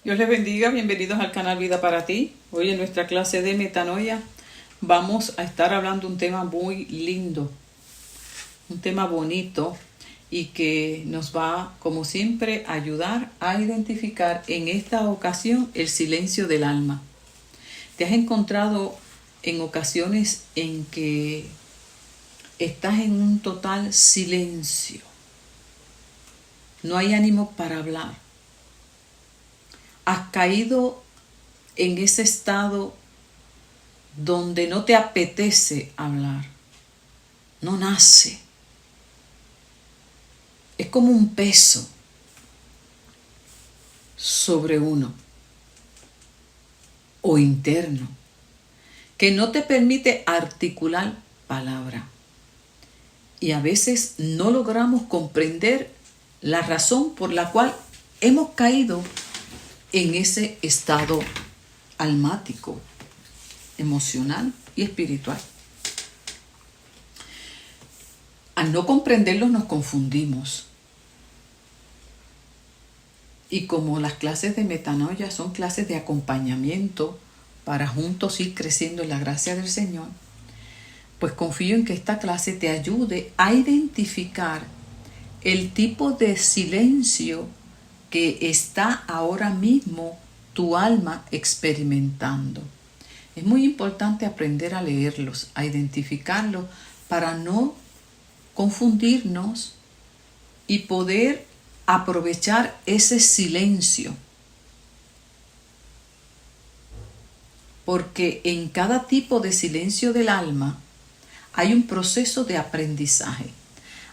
Dios les bendiga, bienvenidos al canal Vida para Ti. Hoy en nuestra clase de metanoia vamos a estar hablando un tema muy lindo, un tema bonito y que nos va, como siempre, a ayudar a identificar en esta ocasión el silencio del alma. ¿Te has encontrado en ocasiones en que estás en un total silencio? No hay ánimo para hablar. Has caído en ese estado donde no te apetece hablar, no nace. Es como un peso sobre uno o interno que no te permite articular palabra. Y a veces no logramos comprender la razón por la cual hemos caído en ese estado almático, emocional y espiritual. Al no comprenderlos nos confundimos. Y como las clases de metanoia son clases de acompañamiento para juntos ir creciendo en la gracia del Señor, pues confío en que esta clase te ayude a identificar el tipo de silencio que está ahora mismo tu alma experimentando. Es muy importante aprender a leerlos, a identificarlos para no confundirnos y poder aprovechar ese silencio. Porque en cada tipo de silencio del alma hay un proceso de aprendizaje,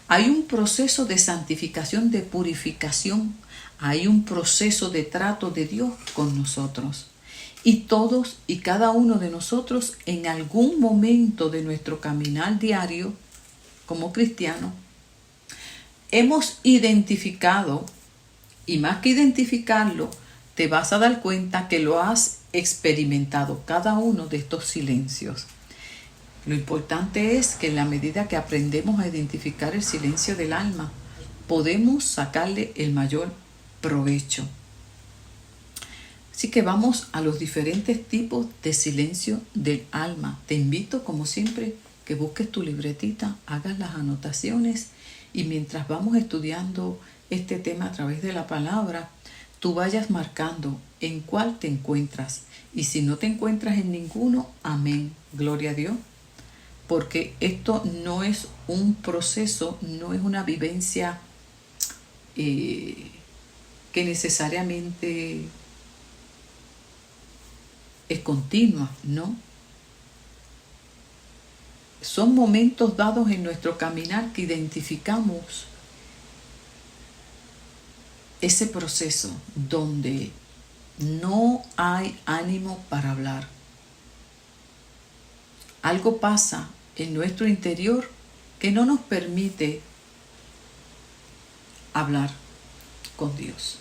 hay un proceso de santificación, de purificación, hay un proceso de trato de Dios con nosotros. Y todos y cada uno de nosotros en algún momento de nuestro caminar diario como cristianos hemos identificado, y más que identificarlo, te vas a dar cuenta que lo has experimentado, cada uno de estos silencios. Lo importante es que en la medida que aprendemos a identificar el silencio del alma, podemos sacarle el mayor provecho. Así que vamos a los diferentes tipos de silencio del alma. Te invito, como siempre, que busques tu libretita, hagas las anotaciones y mientras vamos estudiando este tema a través de la palabra, tú vayas marcando en cuál te encuentras. Y si no te encuentras en ninguno, amén, gloria a Dios. Porque esto no es un proceso, no es una vivencia que necesariamente es continua, ¿no? Son momentos dados en nuestro caminar que identificamos ese proceso donde no hay ánimo para hablar. Algo pasa en nuestro interior que no nos permite hablar con Dios.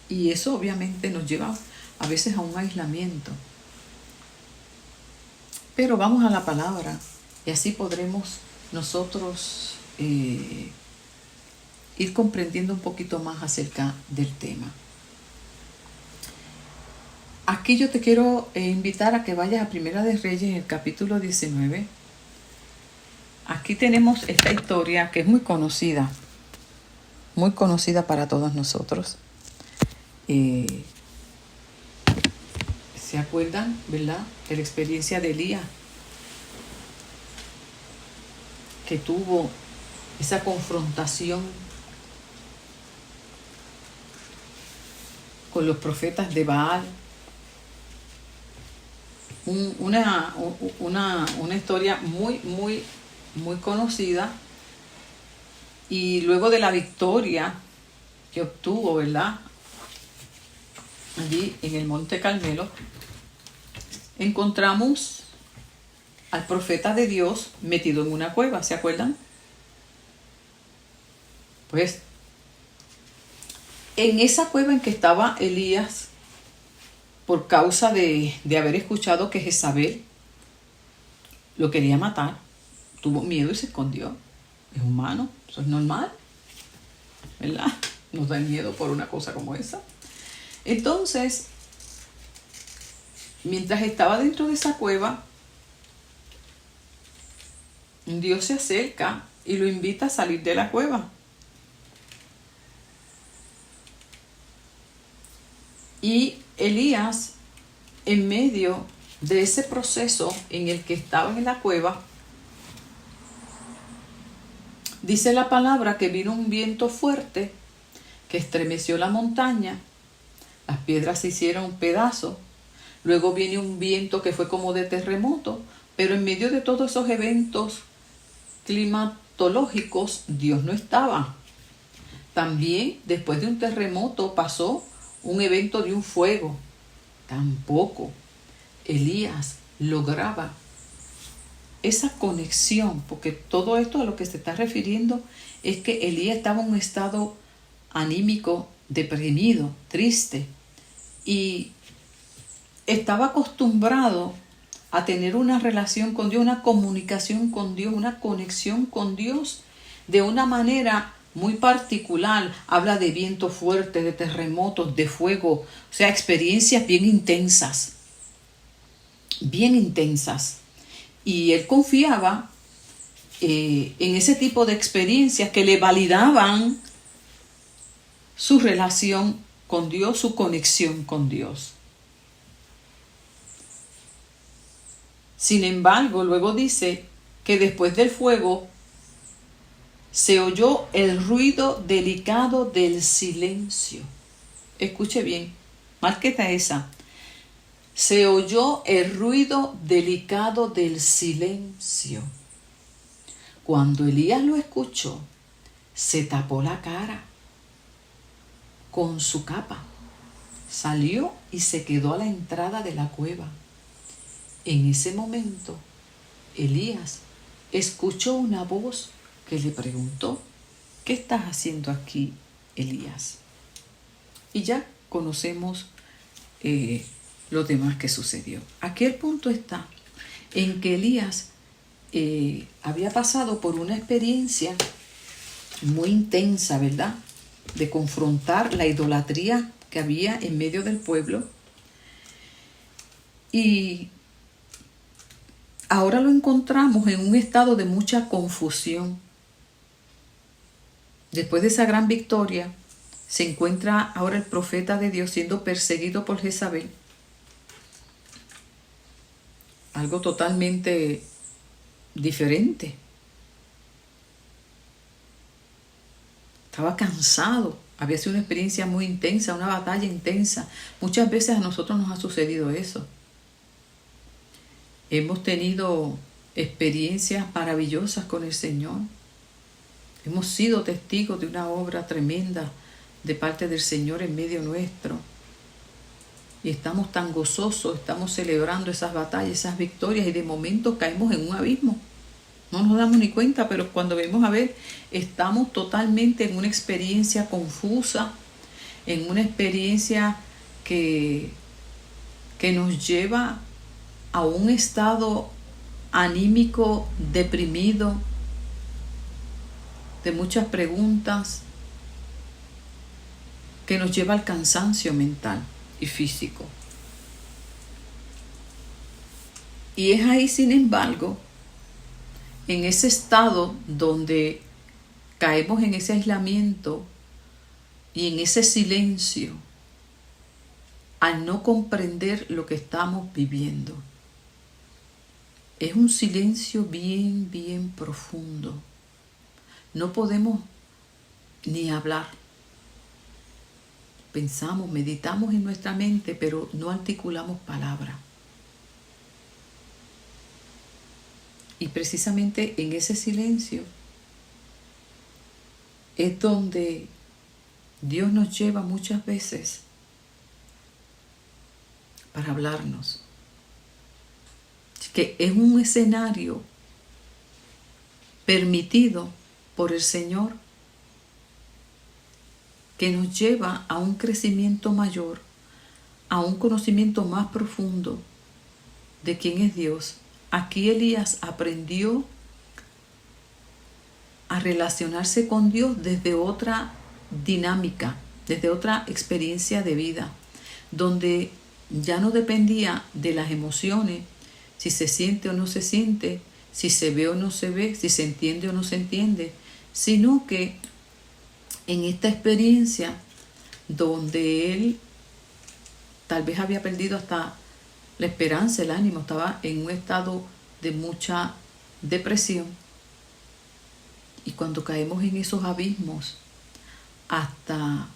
Y eso obviamente nos lleva a veces a un aislamiento. Pero vamos a la palabra y así podremos nosotros ir comprendiendo un poquito más acerca del tema. Aquí yo te quiero invitar a que vayas a Primera de Reyes, en el capítulo 19. Aquí tenemos esta historia que es muy conocida para todos nosotros. ¿Se acuerdan, verdad, de la experiencia de Elías? Que tuvo esa confrontación con los profetas de Baal. Una historia muy, muy, muy conocida. Y luego de la victoria que obtuvo, ¿verdad?, allí en el Monte Carmelo, encontramos al profeta de Dios metido en una cueva, ¿se acuerdan? Pues en esa cueva en que estaba Elías, por causa de haber escuchado que Jezabel lo quería matar, tuvo miedo y se escondió. Es humano, eso es normal, ¿verdad? Nos da miedo por una cosa como esa. Entonces, mientras estaba dentro de esa cueva, Dios se acerca y lo invita a salir de la cueva. Y Elías, en medio de ese proceso en el que estaba en la cueva, dice la palabra que vino un viento fuerte que estremeció la montaña, las piedras se hicieron pedazos, luego viene un viento que fue como de terremoto, pero en medio de todos esos eventos climatológicos, Dios no estaba. También después de un terremoto pasó un evento de un fuego. Tampoco Elías lograba esa conexión, porque todo esto a lo que se está refiriendo es que Elías estaba en un estado anímico deprimido, triste, y estaba acostumbrado a tener una relación con Dios, una comunicación con Dios, una conexión con Dios de una manera muy particular. Habla de viento fuerte, de terremotos, de fuego, o sea, experiencias bien intensas. Y él confiaba en ese tipo de experiencias que le validaban su relación con Dios, su conexión con Dios. Sin embargo, luego dice que después del fuego se oyó el ruido delicado del silencio. Escuche bien, márqueta esa. Se oyó el ruido delicado del silencio. Cuando Elías lo escuchó, se tapó la cara con su capa, salió y se quedó a la entrada de la cueva. En ese momento, Elías escuchó una voz que le preguntó: ¿qué estás haciendo aquí, Elías? Y ya conocemos lo demás que sucedió. Aquí el punto está en que Elías había pasado por una experiencia muy intensa, ¿verdad? De confrontar la idolatría que había en medio del pueblo. Y ahora lo encontramos en un estado de mucha confusión. Después de esa gran victoria, se encuentra ahora el profeta de Dios siendo perseguido por Jezabel. Algo totalmente diferente. Estaba cansado. Había sido una experiencia muy intensa, una batalla intensa. Muchas veces a nosotros nos ha sucedido eso. Hemos tenido experiencias maravillosas con el Señor. Hemos sido testigos de una obra tremenda de parte del Señor en medio nuestro. Y estamos tan gozosos, estamos celebrando esas batallas, esas victorias, y de momento caemos en un abismo. No nos damos ni cuenta, pero cuando vemos a ver, estamos totalmente en una experiencia confusa, en una experiencia que nos lleva a un estado anímico deprimido, de muchas preguntas, que nos lleva al cansancio mental y físico. Y es ahí, sin embargo, en ese estado donde caemos en ese aislamiento y en ese silencio, al no comprender lo que estamos viviendo. Es un silencio bien, bien profundo. No podemos ni hablar. Pensamos, meditamos en nuestra mente, pero no articulamos palabra. Y precisamente en ese silencio es donde Dios nos lleva muchas veces para hablarnos. Así que es un escenario permitido por el Señor que nos lleva a un crecimiento mayor, a un conocimiento más profundo de quién es Dios. Aquí Elías aprendió a relacionarse con Dios desde otra dinámica, desde otra experiencia de vida. donde ya no dependía de las emociones, si se siente o no se siente, si se ve o no se ve, si se entiende o no se entiende, sino que en esta experiencia donde él tal vez había perdido hasta la esperanza, el ánimo, estaba en un estado de mucha depresión, y cuando caemos en esos abismos, hasta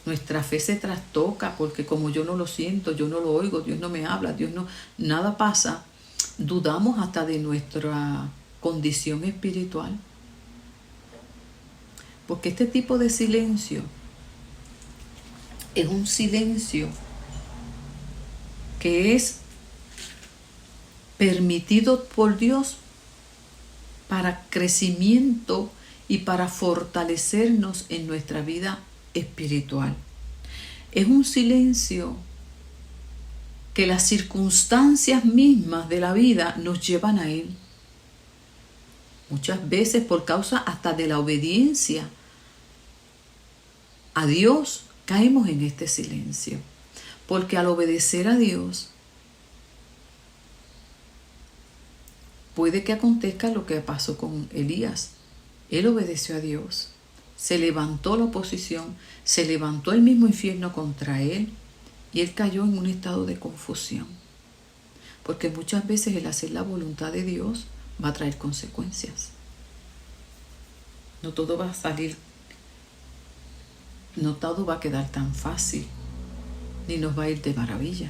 nuestra fe se trastoca, porque como yo no lo siento, yo no lo oigo, Dios no me habla, nada pasa, dudamos hasta de nuestra condición espiritual. Porque este tipo de silencio es un silencio que es permitido por Dios para crecimiento y para fortalecernos en nuestra vida espiritual. Es un silencio que las circunstancias mismas de la vida nos llevan a él. Muchas veces por causa hasta de la obediencia a Dios caemos en este silencio. Porque al obedecer a Dios puede que acontezca lo que pasó con Elías. Él obedeció a Dios. Se levantó la oposición, se levantó el mismo infierno contra él y él cayó en un estado de confusión. Porque muchas veces el hacer la voluntad de Dios va a traer consecuencias. No todo va a salir, no todo va a quedar tan fácil, ni nos va a ir de maravilla.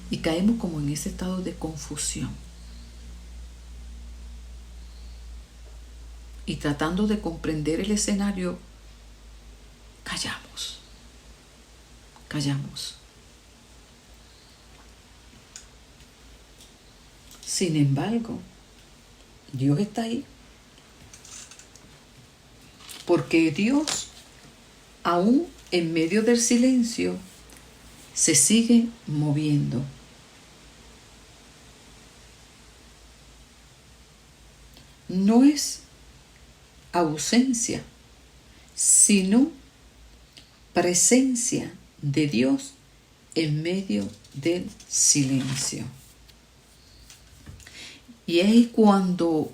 Y caemos como en ese estado de confusión. Y tratando de comprender el escenario, callamos. Sin embargo, Dios está ahí. Porque Dios, aún en medio del silencio, se sigue moviendo. No es ausencia, sino presencia de Dios en medio del silencio. Y es cuando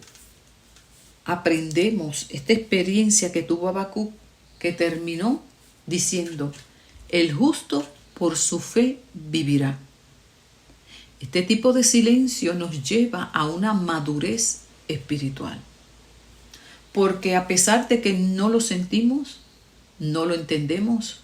aprendemos esta experiencia que tuvo Habacuc, que terminó diciendo: el justo por su fe vivirá. Este tipo de silencio nos lleva a una madurez espiritual. Porque a pesar de que no lo sentimos, no lo entendemos,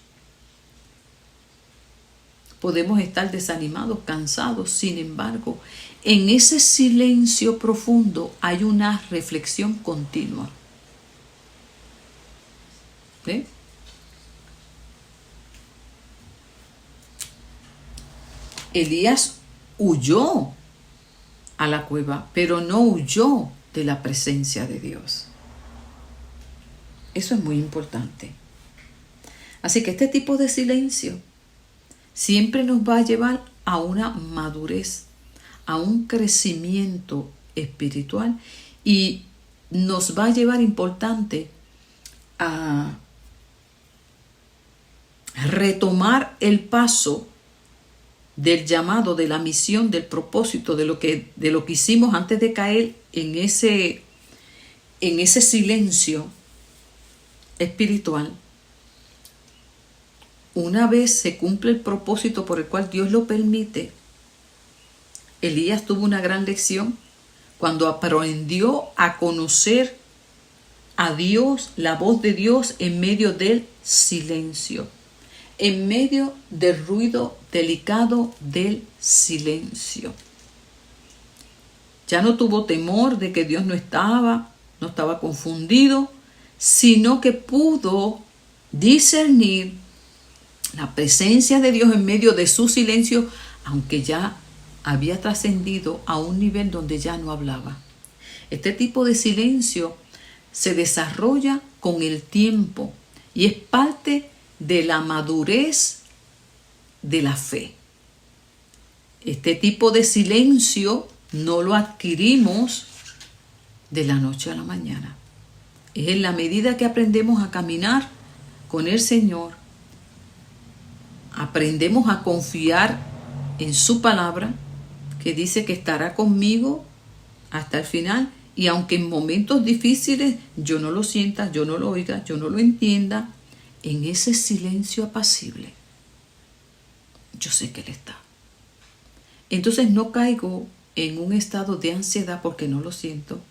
podemos estar desanimados, cansados. Sin embargo, en ese silencio profundo hay una reflexión continua. ¿Sí? Elías huyó a la cueva, pero no huyó de la presencia de Dios. Eso es muy importante. Así que este tipo de silencio siempre nos va a llevar a una madurez, a un crecimiento espiritual, y nos va a llevar, importante, a retomar el paso del llamado, de la misión, del propósito, de lo que hicimos antes de caer en ese silencio espiritual. Una vez se cumple el propósito por el cual Dios lo permite, Elías tuvo una gran lección cuando aprendió a conocer a Dios, la voz de Dios en medio del silencio, en medio del ruido delicado del silencio. Ya no tuvo temor de que Dios no estaba confundido, sino que pudo discernir la presencia de Dios en medio de su silencio, aunque ya había trascendido a un nivel donde ya no hablaba. Este tipo de silencio se desarrolla con el tiempo y es parte de la madurez de la fe. Este tipo de silencio no lo adquirimos de la noche a la mañana. Es en la medida que aprendemos a caminar con el Señor Aprendemos a confiar en su palabra, que dice que estará conmigo hasta el final. Y aunque en momentos difíciles yo no lo sienta, yo no lo oiga, yo no lo entienda, en ese silencio apacible, yo sé que Él está. Entonces no caigo en un estado de ansiedad porque no lo siento,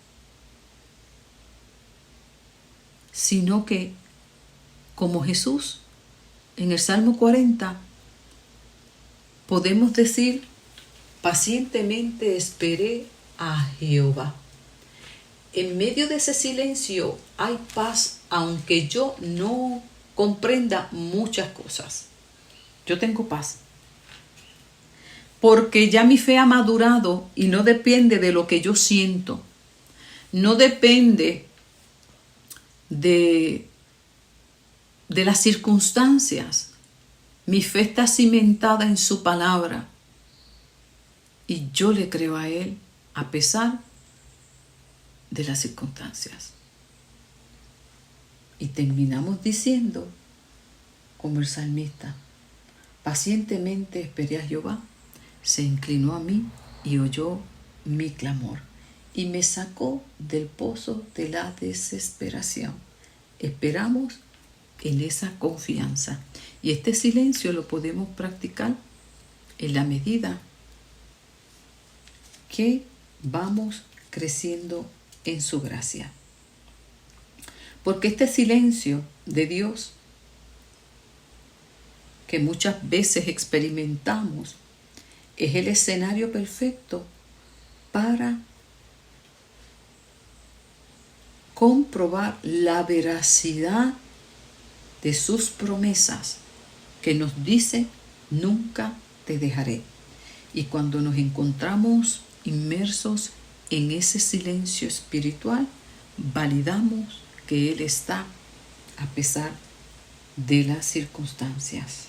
sino que, como Jesús, en el Salmo 40, podemos decir: pacientemente esperé a Jehová. En medio de ese silencio hay paz, aunque yo no comprenda muchas cosas. Yo tengo paz. Porque ya mi fe ha madurado y no depende de lo que yo siento. No depende de las circunstancias. Mi fe está cimentada en su palabra. Y yo le creo a Él a pesar de las circunstancias. Y terminamos diciendo, como el salmista: pacientemente esperé a Jehová, se inclinó a mí y oyó mi clamor, y me sacó del pozo de la desesperación. Esperamos en esa confianza. Y este silencio lo podemos practicar en la medida que vamos creciendo en su gracia. Porque este silencio de Dios, que muchas veces experimentamos, es el escenario perfecto para comprobar la veracidad de sus promesas, que nos dice: nunca te dejaré. Y cuando nos encontramos inmersos en ese silencio espiritual, validamos que Él está a pesar de las circunstancias.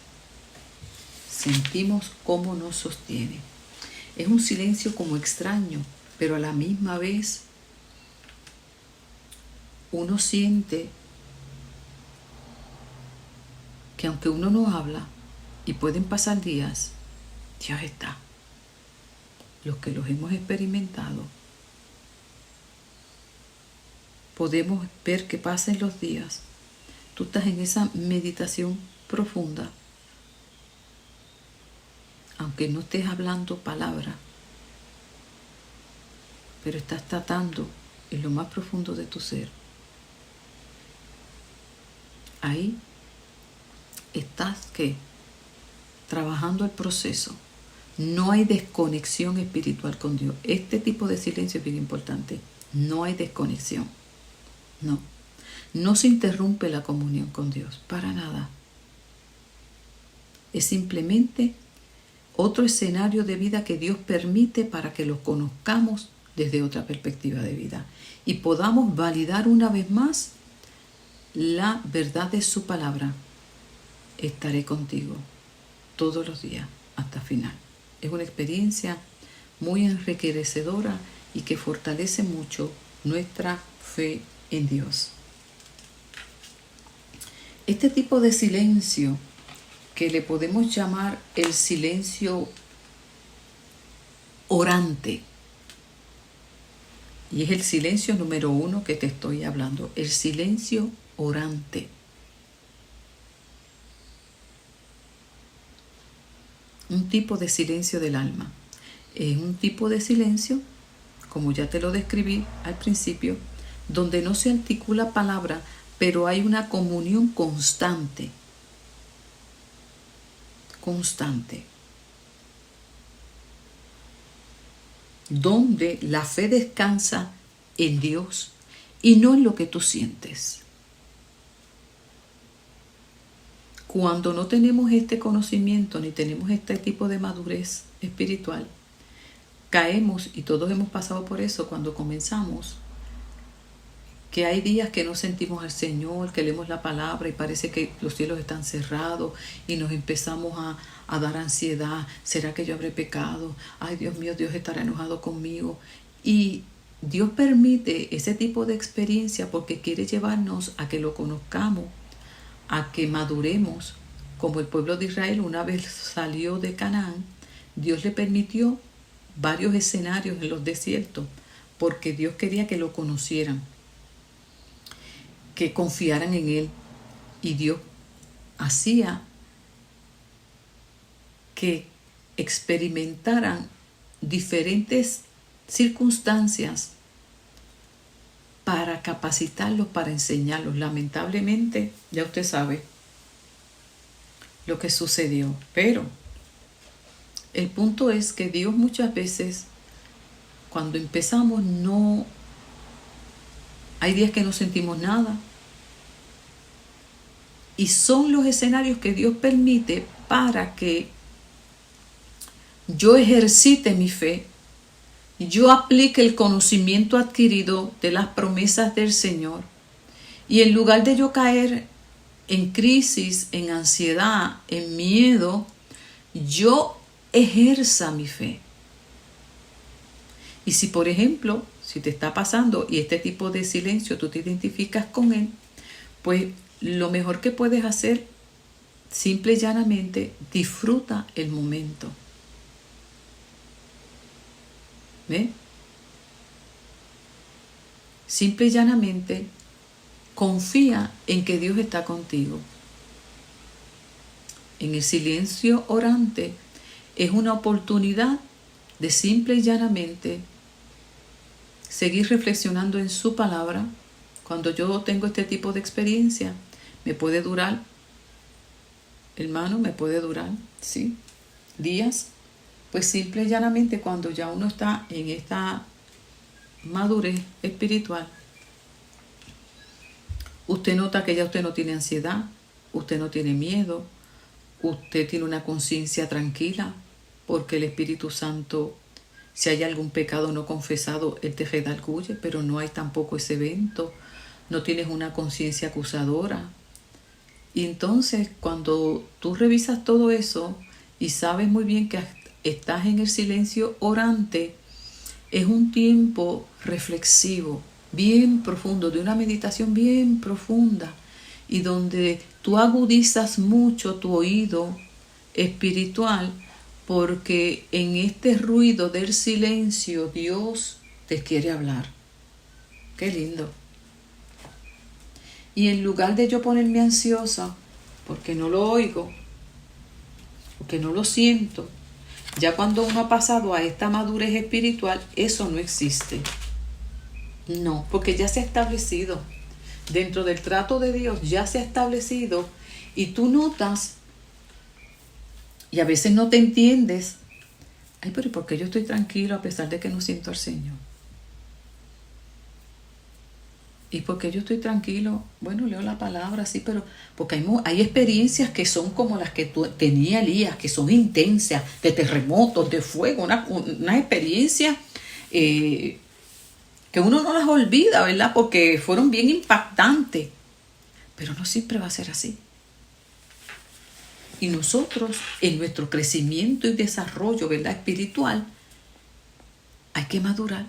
Sentimos cómo nos sostiene. Es un silencio como extraño, pero a la misma vez uno siente que aunque uno no habla y pueden pasar días, Dios está. Los que los hemos experimentado, podemos ver que pasen los días. Tú estás en esa meditación profunda, aunque no estés hablando palabra, pero estás tratando en lo más profundo de tu ser. Ahí estás, ¿qué? Trabajando el proceso. No hay desconexión espiritual con Dios. Este tipo de silencio es bien importante. No hay desconexión. No. No se interrumpe la comunión con Dios, para nada. Es simplemente otro escenario de vida que Dios permite para que lo conozcamos desde otra perspectiva de vida y podamos validar una vez más la verdad de su palabra. Estaré contigo todos los días hasta el final. Es una experiencia muy enriquecedora y que fortalece mucho nuestra fe en Dios. Este tipo de silencio, que le podemos llamar el silencio orante, y es el silencio número 1 que te estoy hablando, el silencio orante. Un tipo de silencio del alma. Es un tipo de silencio, como ya te lo describí al principio, donde no se articula palabra, pero hay una comunión constante. Donde la fe descansa en Dios y no en lo que tú sientes. Cuando no tenemos este conocimiento ni tenemos este tipo de madurez espiritual, caemos, y todos hemos pasado por eso cuando comenzamos, que hay días que no sentimos al Señor, que leemos la palabra y parece que los cielos están cerrados y nos empezamos a dar ansiedad. ¿Será que yo habré pecado? Ay, Dios mío, Dios estará enojado conmigo. Y Dios permite ese tipo de experiencia porque quiere llevarnos a que lo conozcamos, a que maduremos como el pueblo de Israel una vez salió de Canaán, Dios le permitió varios escenarios en los desiertos, porque Dios quería que lo conocieran, que confiaran en Él. Y Dios hacía que experimentaran diferentes circunstancias para capacitarlos, para enseñarlos. Lamentablemente, ya usted sabe lo que sucedió. Pero el punto es que Dios muchas veces, cuando empezamos, hay días que no sentimos nada. Y son los escenarios que Dios permite para que yo ejercite mi fe, yo aplique el conocimiento adquirido de las promesas del Señor. Y en lugar de yo caer en crisis, en ansiedad, en miedo, yo ejerza mi fe. Y si, por ejemplo, si te está pasando y este tipo de silencio tú te identificas con él, pues lo mejor que puedes hacer, simple y llanamente, disfruta el momento. ¿Ve? Simple y llanamente, confía en que Dios está contigo. En el silencio orante es una oportunidad de simple y llanamente seguir reflexionando en su palabra. Cuando yo tengo este tipo de experiencia, me puede durar, hermano, me puede durar, ¿sí?, días. Pues simple y llanamente, cuando ya uno está en esta madurez espiritual, usted nota que ya usted no tiene ansiedad, usted no tiene miedo, usted tiene una conciencia tranquila, porque el Espíritu Santo, si hay algún pecado no confesado, Él te redarguye, pero no hay tampoco ese evento. No tienes una conciencia acusadora. Y entonces, cuando tú revisas todo eso y sabes muy bien que estás en el silencio orante, es un tiempo reflexivo, bien profundo, de una meditación bien profunda, y donde tú agudizas mucho tu oído espiritual, porque en este ruido del silencio Dios te quiere hablar. Qué lindo. Y en lugar de yo ponerme ansiosa porque no lo oigo, porque no lo siento, ya cuando uno ha pasado a esta madurez espiritual, eso no existe. No, porque ya se ha establecido. Dentro del trato de Dios ya se ha establecido, y tú notas, y a veces no te entiendes, ay, pero ¿por qué yo estoy tranquilo a pesar de que no siento al Señor? ¿Y por qué yo estoy tranquilo? Bueno, leo la palabra, sí, pero porque hay experiencias que son como las que tenía Elías, que son intensas, de terremotos, de fuego, una experiencia que uno no las olvida, ¿verdad? Porque fueron bien impactantes. Pero no siempre va a ser así. Y nosotros, en nuestro crecimiento y desarrollo, ¿verdad?, espiritual, hay que madurar.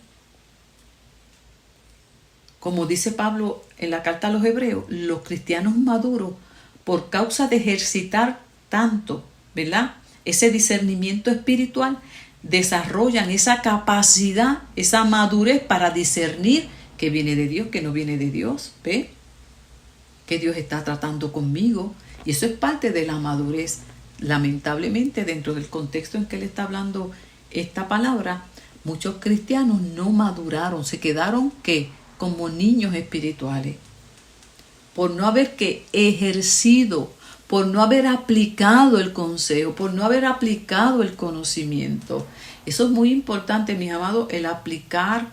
Como dice Pablo en la carta a los Hebreos, los cristianos maduros, por causa de ejercitar tanto, ¿verdad?, ese discernimiento espiritual, desarrollan esa capacidad, esa madurez para discernir qué viene de Dios, qué no viene de Dios, ¿ve? Que Dios está tratando conmigo. Y eso es parte de la madurez. Lamentablemente, dentro del contexto en que él está hablando esta palabra, muchos cristianos no maduraron, se quedaron, ¿qué?, como niños espirituales, por no haber ejercido, por no haber aplicado el consejo, por no haber aplicado el conocimiento. Eso es muy importante, mis amados, el aplicar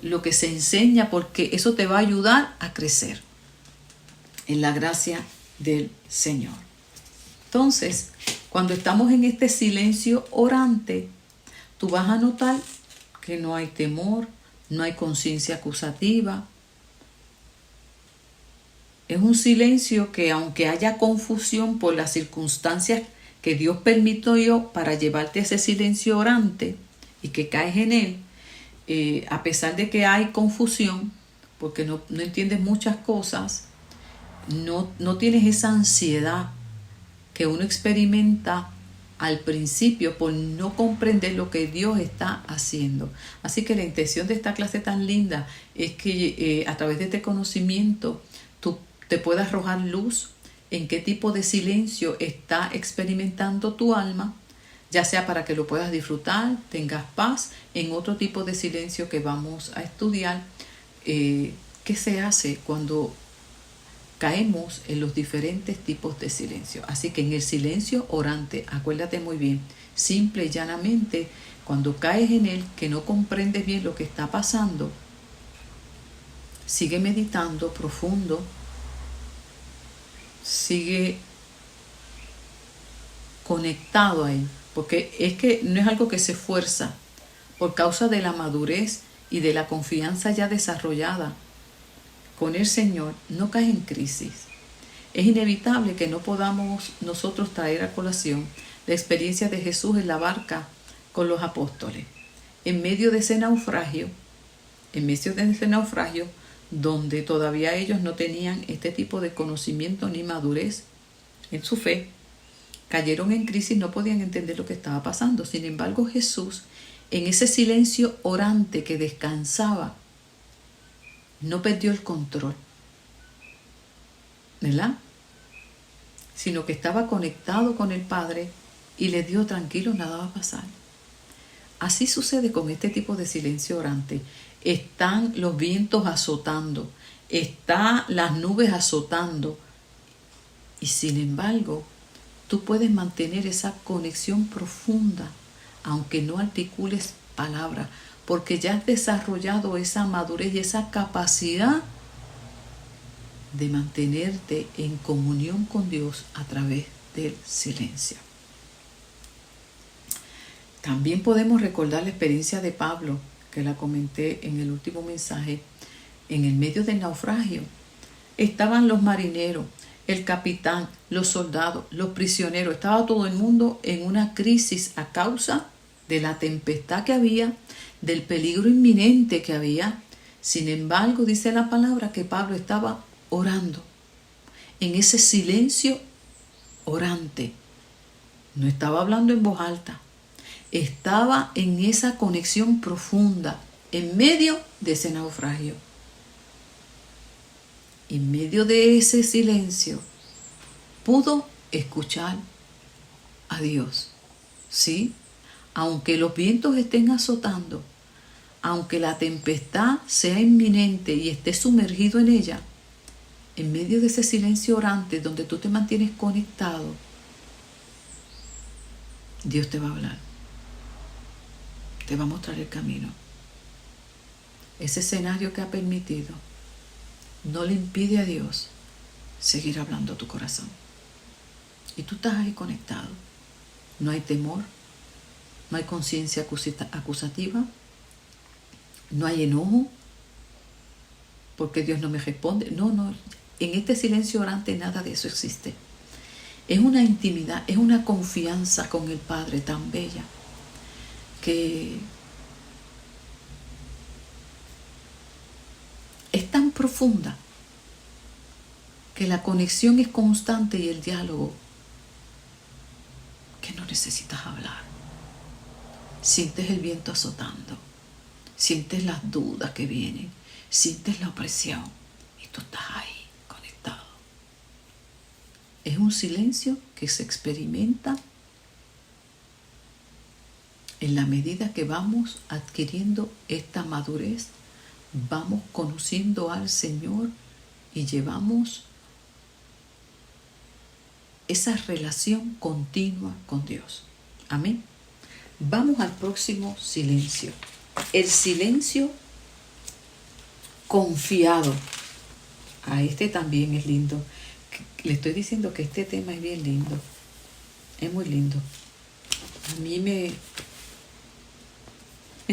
lo que se enseña, porque eso te va a ayudar a crecer en la gracia del Señor. Entonces, cuando estamos en este silencio orante, tú vas a notar que no hay temor, no hay conciencia acusativa. Es un silencio que, aunque haya confusión por las circunstancias que Dios permitió para llevarte a ese silencio orante y que caes en él, a pesar de que hay confusión, porque no entiendes muchas cosas, no tienes esa ansiedad que uno experimenta al principio por no comprender lo que Dios está haciendo. Así que la intención de esta clase tan linda es que a través de este conocimiento tú te puedas arrojar luz en qué tipo de silencio está experimentando tu alma, ya sea para que lo puedas disfrutar, tengas paz, en otro tipo de silencio que vamos a estudiar, qué se hace cuando caemos en los diferentes tipos de silencio. Así que en el silencio orante, acuérdate muy bien, simple y llanamente, cuando caes en él, que no comprendes bien lo que está pasando, sigue meditando profundo, sigue conectado a él, porque es que no es algo que se fuerza, por causa de la madurez y de la confianza ya desarrollada con el Señor, no caes en crisis. Es inevitable que no podamos nosotros traer a colación la experiencia de Jesús en la barca con los apóstoles. En medio de ese naufragio, donde todavía ellos no tenían este tipo de conocimiento ni madurez en su fe, cayeron en crisis, no podían entender lo que estaba pasando. Sin embargo, Jesús, en ese silencio orante que descansaba, no perdió el control, ¿verdad? Sino que estaba conectado con el Padre y le dio tranquilo, nada va a pasar. Así sucede con este tipo de silencio orante. Están los vientos azotando, están las nubes azotando, y sin embargo, tú puedes mantener esa conexión profunda, aunque no articules palabras, porque ya has desarrollado esa madurez y esa capacidad de mantenerte en comunión con Dios a través del silencio. También podemos recordar la experiencia de Pablo, que la comenté en el último mensaje. En el medio del naufragio estaban los marineros, el capitán, los soldados, los prisioneros. Estaba todo el mundo en una crisis a causa de la tempestad que había, del peligro inminente que había. Sin embargo, dice la palabra que Pablo estaba orando, en ese silencio orante. No estaba hablando en voz alta, estaba en esa conexión profunda, en medio de ese naufragio. En medio de ese silencio, pudo escuchar a Dios, ¿sí? Aunque los vientos estén azotando, aunque la tempestad sea inminente y estés sumergido en ella, en medio de ese silencio orante donde tú te mantienes conectado, Dios te va a hablar, te va a mostrar el camino. Ese escenario que ha permitido no le impide a Dios seguir hablando a tu corazón. Y tú estás ahí conectado. No hay temor, no hay conciencia acusativa, no hay enojo porque Dios no me responde. No, en este silencio orante nada de eso existe. Es una intimidad, es una confianza con el Padre tan bella que es tan profunda que la conexión es constante y el diálogo que no necesitas hablar. Sientes el viento azotando, sientes las dudas que vienen, sientes la opresión y tú estás ahí conectado. Es un silencio que se experimenta en la medida que vamos adquiriendo esta madurez, vamos conociendo al Señor y llevamos esa relación continua con Dios. Amén. Vamos al próximo silencio. El silencio confiado. Este también es lindo. Le estoy diciendo que este tema es bien lindo. Es muy lindo. A mí me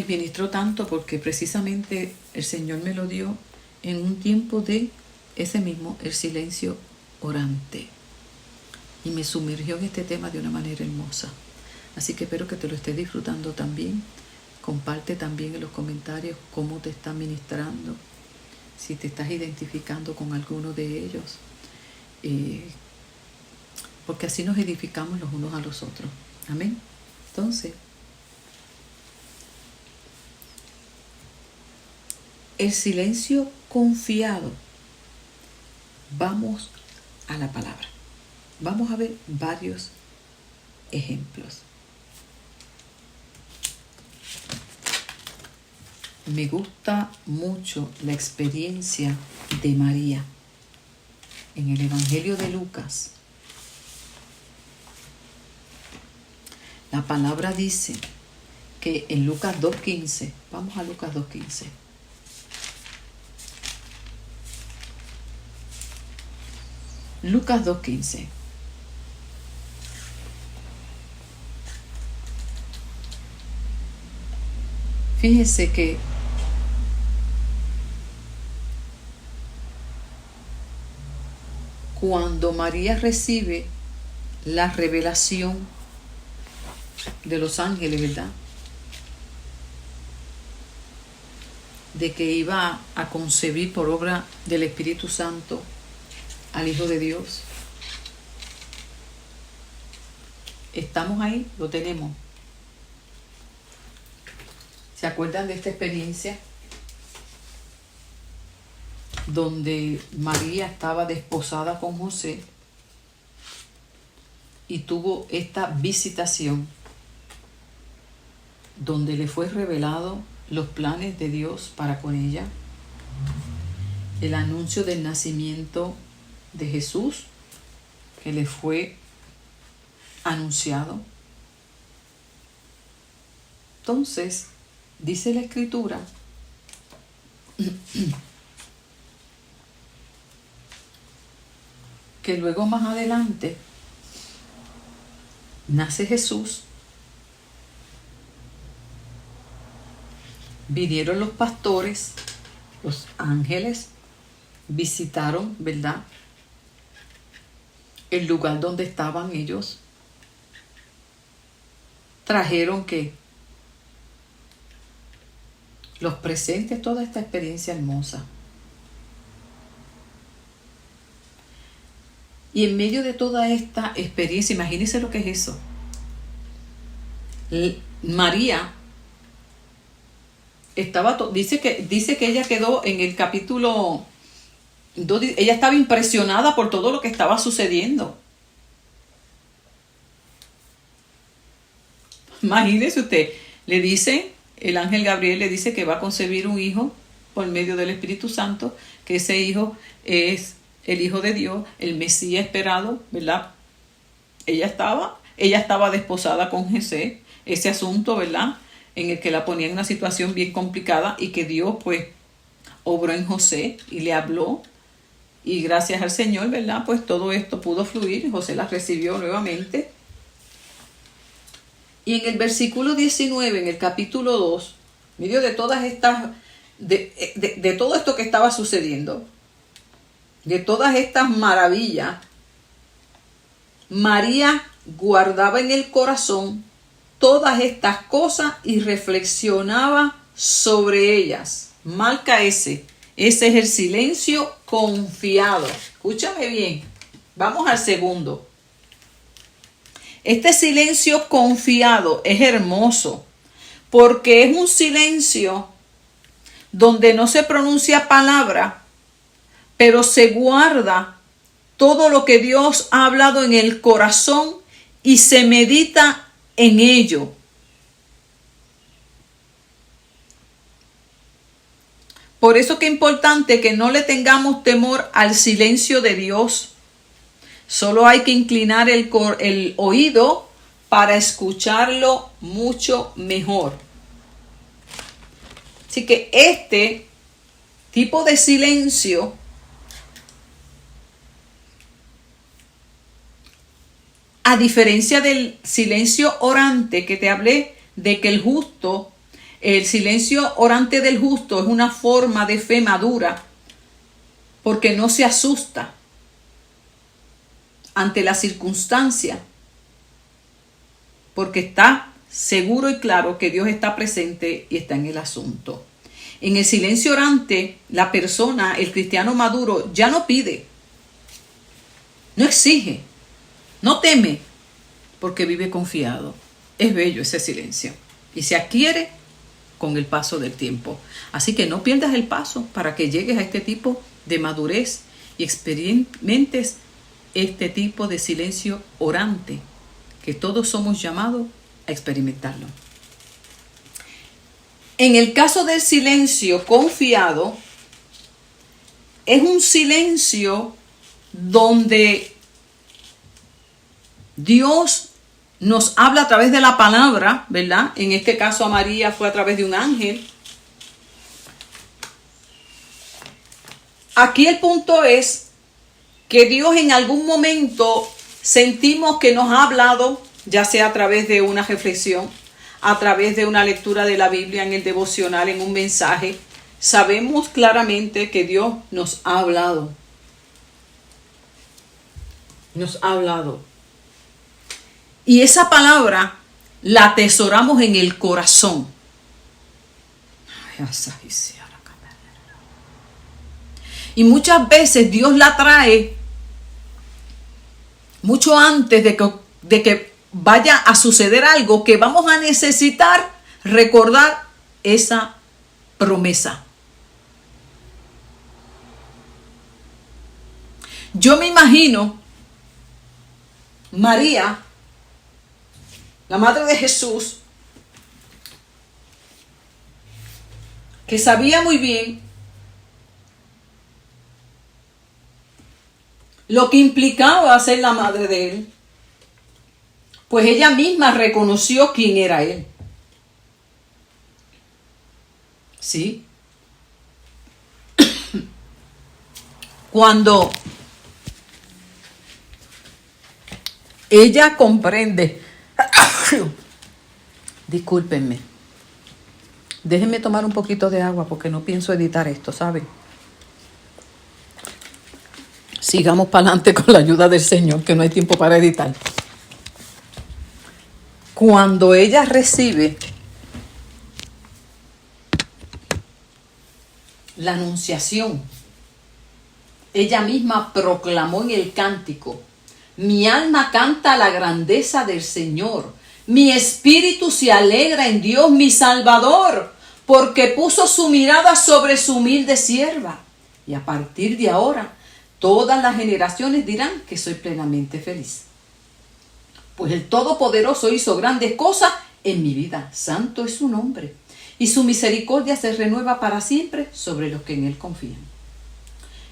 ministró tanto porque precisamente el Señor me lo dio en un tiempo de ese mismo, el silencio orante. Y me sumergió en este tema de una manera hermosa. Así que espero que te lo estés disfrutando también. Comparte también en los comentarios cómo te está ministrando, si te estás identificando con alguno de ellos. porque así nos edificamos los unos a los otros. Amén. Entonces, el silencio confiado. Vamos a la palabra. Vamos a ver varios ejemplos. Me gusta mucho la experiencia de María en el Evangelio de Lucas. La palabra dice que en Lucas 2:15, vamos a Lucas 2:15. Lucas 2:15. Fíjese que cuando María recibe la revelación de los ángeles, ¿verdad?, de que iba a concebir por obra del Espíritu Santo al Hijo de Dios. ¿Estamos ahí? Lo tenemos. ¿Se acuerdan de esta experiencia? Donde María estaba desposada con José y tuvo esta visitación donde le fue revelado los planes de Dios para con ella, el anuncio del nacimiento de Jesús que le fue anunciado. Entonces, dice la Escritura que luego más adelante nace Jesús, vinieron los pastores, los ángeles, visitaron, ¿verdad?, el lugar donde estaban ellos, trajeron que los presentes, toda esta experiencia hermosa. Y en medio de toda esta experiencia, imagínense lo que es eso. María estaba, dice que ella quedó en el capítulo 2, ella estaba impresionada por todo lo que estaba sucediendo. Imagínese usted, le dice, el ángel Gabriel le dice que va a concebir un hijo por medio del Espíritu Santo, que ese hijo es el Hijo de Dios, el Mesías esperado, ¿verdad? Ella estaba desposada con José, ese asunto, ¿verdad?, en el que la ponía en una situación bien complicada y que Dios, pues, obró en José y le habló. Y gracias al Señor, ¿verdad?, pues todo esto pudo fluir y José la recibió nuevamente. Y en el versículo 19, en el capítulo 2, en medio de todas estas, de todo esto que estaba sucediendo, de todas estas maravillas, María guardaba en el corazón todas estas cosas y reflexionaba sobre ellas. Marca ese es el silencio confiado. Escúchame bien, vamos al segundo. Este silencio confiado es hermoso porque es un silencio donde no se pronuncia palabra, pero se guarda todo lo que Dios ha hablado en el corazón y se medita en ello. Por eso que es importante que no le tengamos temor al silencio de Dios. Solo hay que inclinar el oído para escucharlo mucho mejor. Así que este tipo de silencio a diferencia del silencio orante que te hablé, de que el silencio orante del justo es una forma de fe madura, porque no se asusta ante la circunstancia, porque está seguro y claro que Dios está presente y está en el asunto. En el silencio orante, la persona, el cristiano maduro, ya no pide, no exige, No teme porque vive confiado. Es bello ese silencio y se adquiere con el paso del tiempo. Así que no pierdas el paso para que llegues a este tipo de madurez y experimentes este tipo de silencio orante que todos somos llamados a experimentarlo. En el caso del silencio confiado, es un silencio donde Dios nos habla a través de la palabra, ¿verdad? En este caso a María fue a través de un ángel. Aquí el punto es que Dios en algún momento sentimos que nos ha hablado, ya sea a través de una reflexión, a través de una lectura de la Biblia, en el devocional, en un mensaje. Sabemos claramente que Dios nos ha hablado. Nos ha hablado. Y esa palabra la atesoramos en el corazón. Y muchas veces Dios la trae mucho antes de que vaya a suceder algo que vamos a necesitar recordar esa promesa. Yo me imagino María, la madre de Jesús, que sabía muy bien lo que implicaba ser la madre de él, pues ella misma reconoció quién era él. ¿Sí? Cuando ella comprende, discúlpenme, déjenme tomar un poquito de agua porque no pienso editar esto, ¿saben? Sigamos para adelante con la ayuda del Señor, que no hay tiempo para editar. Cuando ella recibe la anunciación, ella misma proclamó en el cántico: mi alma canta la grandeza del Señor, mi espíritu se alegra en Dios mi Salvador, porque puso su mirada sobre su humilde sierva. Y a partir de ahora, todas las generaciones dirán que soy plenamente feliz. Pues el Todopoderoso hizo grandes cosas en mi vida. Santo es su nombre. Y su misericordia se renueva para siempre sobre los que en él confían.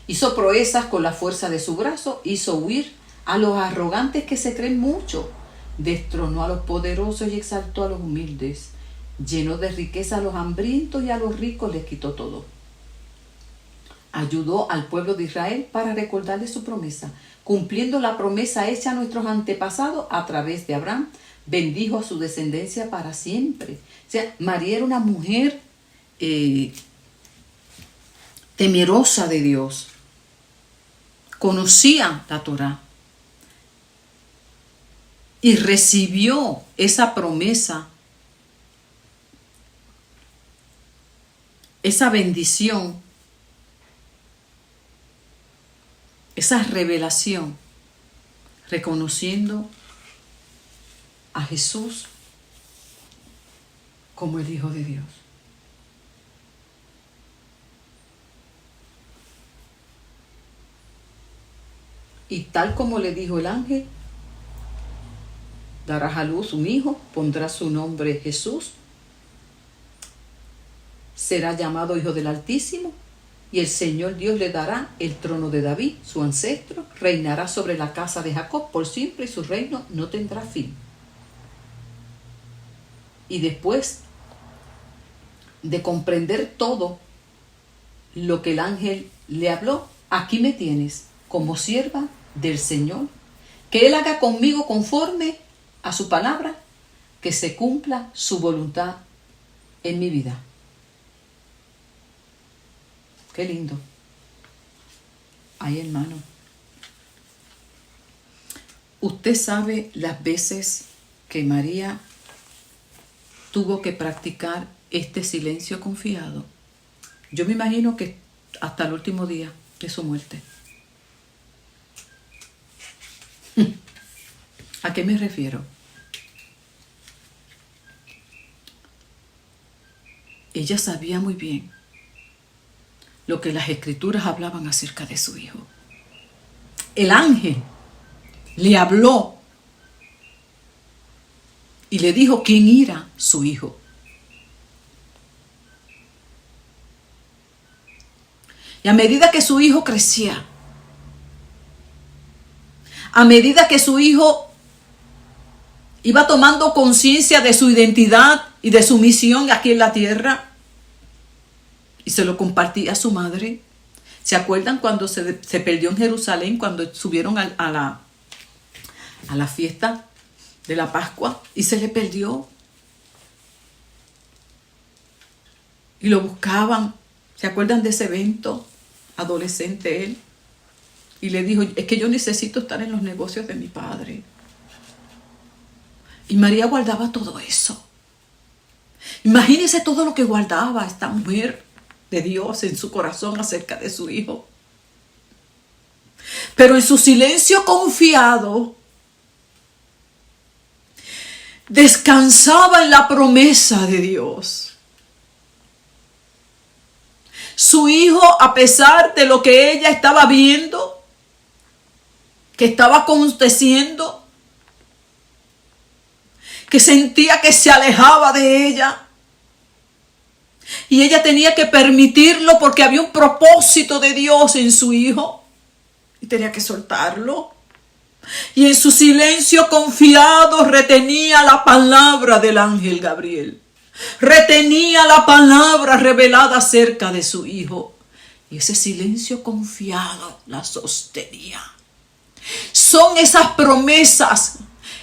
Hizo proezas con la fuerza de su brazo. Hizo huir a los arrogantes que se creen mucho. Destronó a los poderosos y exaltó a los humildes. Llenó de riqueza a los hambrientos y a los ricos les quitó todo. Ayudó al pueblo de Israel para recordarle su promesa, cumpliendo la promesa hecha a nuestros antepasados a través de Abraham. Bendijo a su descendencia para siempre. O sea, María era una mujer temerosa de Dios. Conocía la Torá y recibió esa promesa, esa bendición, esa revelación, reconociendo a Jesús como el Hijo de Dios. Y tal como le dijo el ángel, darás a luz un hijo, pondrás su nombre Jesús, será llamado Hijo del Altísimo, y el Señor Dios le dará el trono de David, su ancestro, reinará sobre la casa de Jacob por siempre y su reino no tendrá fin. Y después de comprender todo lo que el ángel le habló, aquí me tienes como sierva del Señor, que Él haga conmigo conforme a su palabra, que se cumpla su voluntad en mi vida. Qué lindo. Ay, hermano. Usted sabe las veces que María tuvo que practicar este silencio confiado. Yo me imagino que hasta el último día de su muerte. ¿A qué me refiero? Ella sabía muy bien lo que las escrituras hablaban acerca de su hijo. El ángel le habló y le dijo quién era su hijo. Y a medida que su hijo crecía, a medida que su hijo iba tomando conciencia de su identidad y de su misión aquí en la tierra, y se lo compartía a su madre. ¿Se acuerdan cuando se perdió en Jerusalén, cuando subieron a la fiesta de la Pascua y se le perdió? Y lo buscaban. ¿Se acuerdan de ese evento? Adolescente él. Y le dijo, es que yo necesito estar en los negocios de mi padre. Y María guardaba todo eso. Imagínense todo lo que guardaba esta mujer de Dios en su corazón acerca de su hijo. Pero en su silencio confiado, descansaba en la promesa de Dios. Su hijo, a pesar de lo que ella estaba viendo, que estaba aconteciendo, que sentía que se alejaba de ella, y ella tenía que permitirlo porque había un propósito de Dios en su hijo, y tenía que soltarlo. Y en su silencio confiado retenía la palabra del ángel Gabriel. Retenía la palabra revelada acerca de su hijo. Y ese silencio confiado la sostenía. Son esas promesas,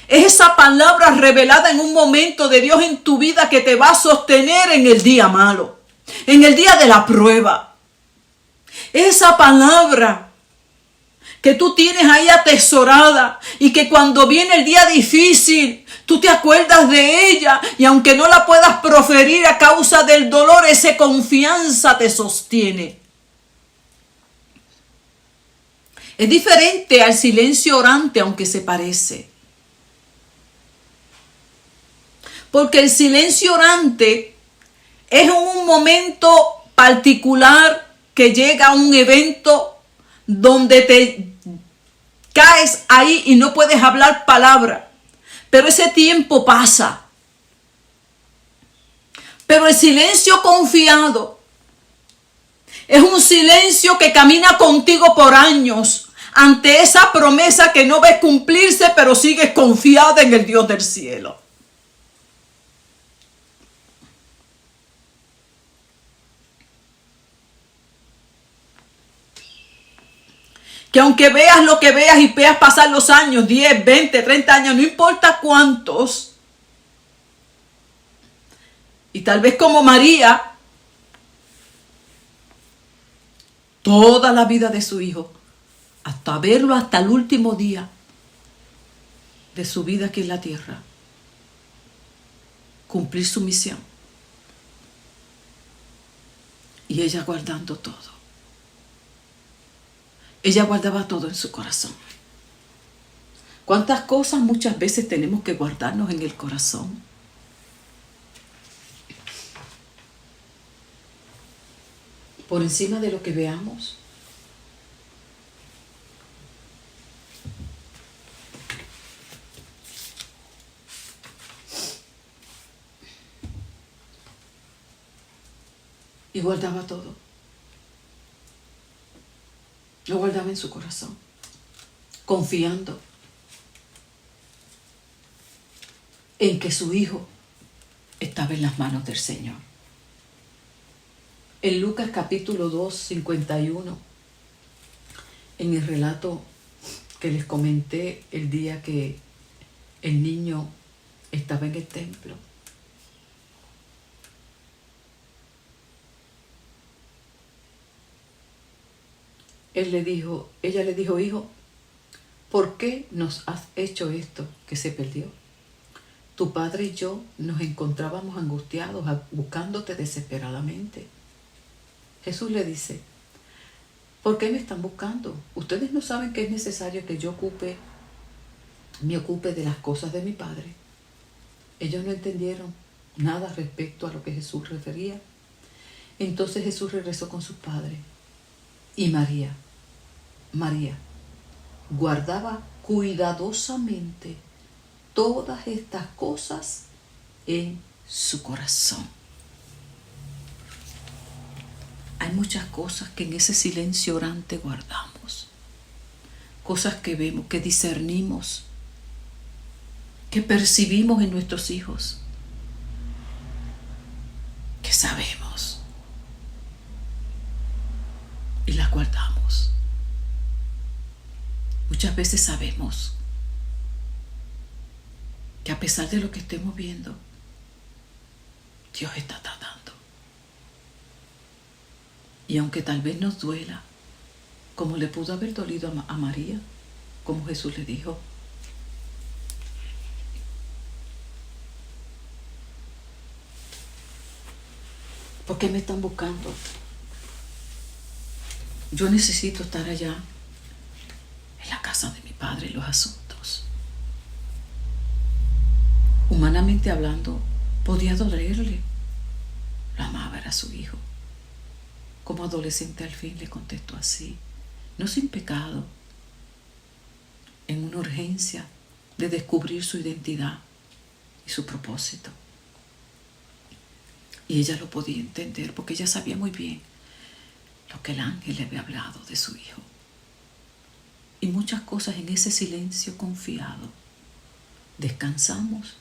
esa palabra revelada en un momento de Dios en tu vida que te va a sostener en el día malo, en el día de la prueba. Esa palabra que tú tienes ahí atesorada y que cuando viene el día difícil, tú te acuerdas de ella y aunque no la puedas proferir a causa del dolor, esa confianza te sostiene. Es diferente al silencio orante, aunque se parece. Porque el silencio orante es un momento particular que llega a un evento donde te caes ahí y no puedes hablar palabra. Pero ese tiempo pasa. Pero el silencio confiado es un silencio que camina contigo por años ante esa promesa que no ves cumplirse, pero sigues confiada en el Dios del cielo. Que aunque veas lo que veas y veas pasar los años, 10, 20, 30 años, no importa cuántos. Y tal vez como María, toda la vida de su hijo, hasta verlo hasta el último día de su vida aquí en la tierra, cumplir su misión. Y ella guardando todo. Ella guardaba todo en su corazón. ¿Cuántas cosas muchas veces tenemos que guardarnos en el corazón? Por encima de lo que veamos. Y guardaba todo. Lo guardaba en su corazón, confiando en que su hijo estaba en las manos del Señor. En Lucas capítulo 2, 51, en el relato que les comenté el día que el niño estaba en el templo, ella le dijo, hijo, ¿por qué nos has hecho esto que se perdió? Tu padre y yo nos encontrábamos angustiados, buscándote desesperadamente. Jesús le dice, ¿por qué me están buscando? Ustedes no saben que es necesario que yo ocupe me ocupe de las cosas de mi Padre. Ellos no entendieron nada respecto a lo que Jesús refería. Entonces Jesús regresó con su Padre. Y María guardaba cuidadosamente todas estas cosas en su corazón. Hay muchas cosas que en ese silencio orante guardamos. Cosas que vemos, que discernimos, que percibimos en nuestros hijos, que sabemos y las guardamos. Muchas veces sabemos que a pesar de lo que estemos viendo, Dios está tratando. Y aunque tal vez nos duela, como le pudo haber dolido a María, como Jesús le dijo, ¿por qué me están buscando? Yo necesito estar allá, en la casa de mi Padre, en los asuntos. Humanamente hablando, podía dolerle. Lo amaba, era su hijo. Como adolescente al fin le contestó así, no sin pecado, en una urgencia de descubrir su identidad y su propósito. Y ella lo podía entender porque ella sabía muy bien lo que el ángel le había hablado de su hijo. Y muchas cosas en ese silencio confiado descansamos,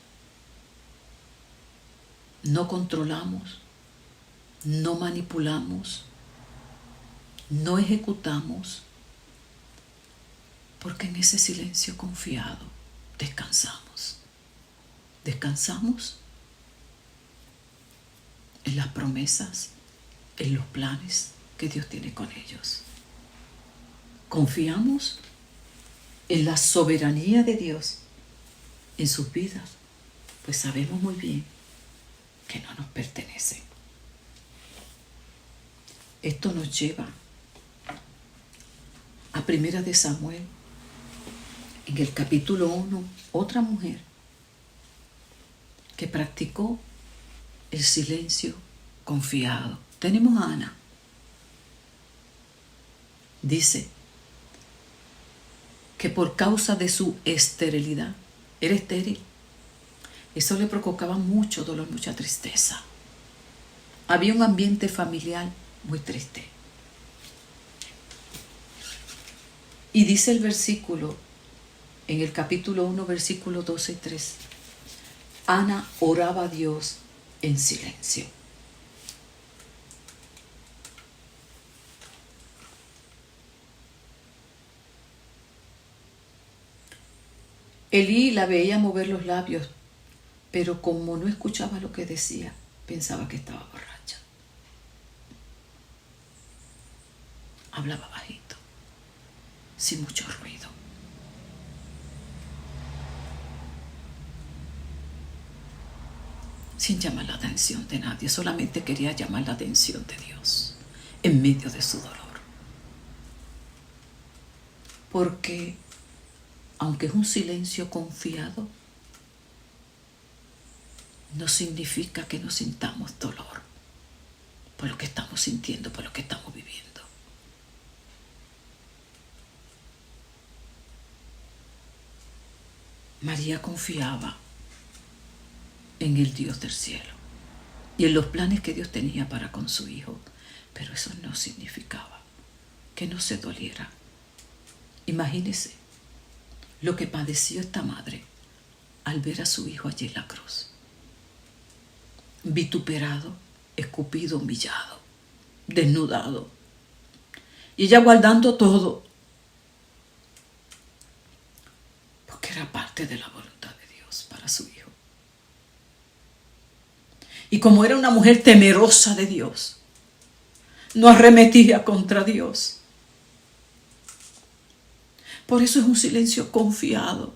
no controlamos, no manipulamos, no ejecutamos, porque en ese silencio confiado descansamos. Descansamos en las promesas, en los planes que Dios tiene con ellos. Confiamos en la soberanía de Dios en sus vidas, pues sabemos muy bien que no nos pertenecen. Esto nos lleva a Primera de Samuel, en el capítulo 1, otra mujer que practicó el silencio confiado. Tenemos a Ana. Dice que por causa de su esterilidad, era estéril. Eso le provocaba mucho dolor, mucha tristeza. Había un ambiente familiar muy triste. Y dice el versículo, en el capítulo 1, versículo 12 y 13, Ana oraba a Dios en silencio. Elí la veía mover los labios, pero como no escuchaba lo que decía, pensaba que estaba borracha. Hablaba bajito, sin mucho ruido. Sin llamar la atención de nadie, solamente quería llamar la atención de Dios en medio de su dolor. Porque, aunque es un silencio confiado, no significa que no sintamos dolor por lo que estamos sintiendo, por lo que estamos viviendo. María confiaba en el Dios del cielo y en los planes que Dios tenía para con su hijo, pero eso no significaba que no se doliera. Imagínese lo que padeció esta madre al ver a su hijo allí en la cruz, vituperado, escupido, humillado, desnudado, y ella guardando todo, porque era parte de la voluntad de Dios para su hijo. Y como era una mujer temerosa de Dios, no arremetía contra Dios. Por eso es un silencio confiado.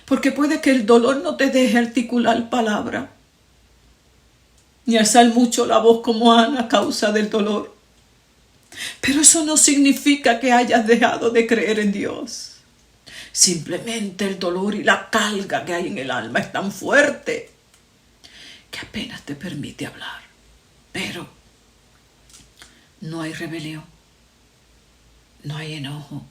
Porque puede que el dolor no te deje articular palabra, ni alzar mucho la voz como Ana a causa del dolor. Pero eso no significa que hayas dejado de creer en Dios. Simplemente el dolor y la carga que hay en el alma es tan fuerte que apenas te permite hablar. Pero no hay rebelión, no hay enojo.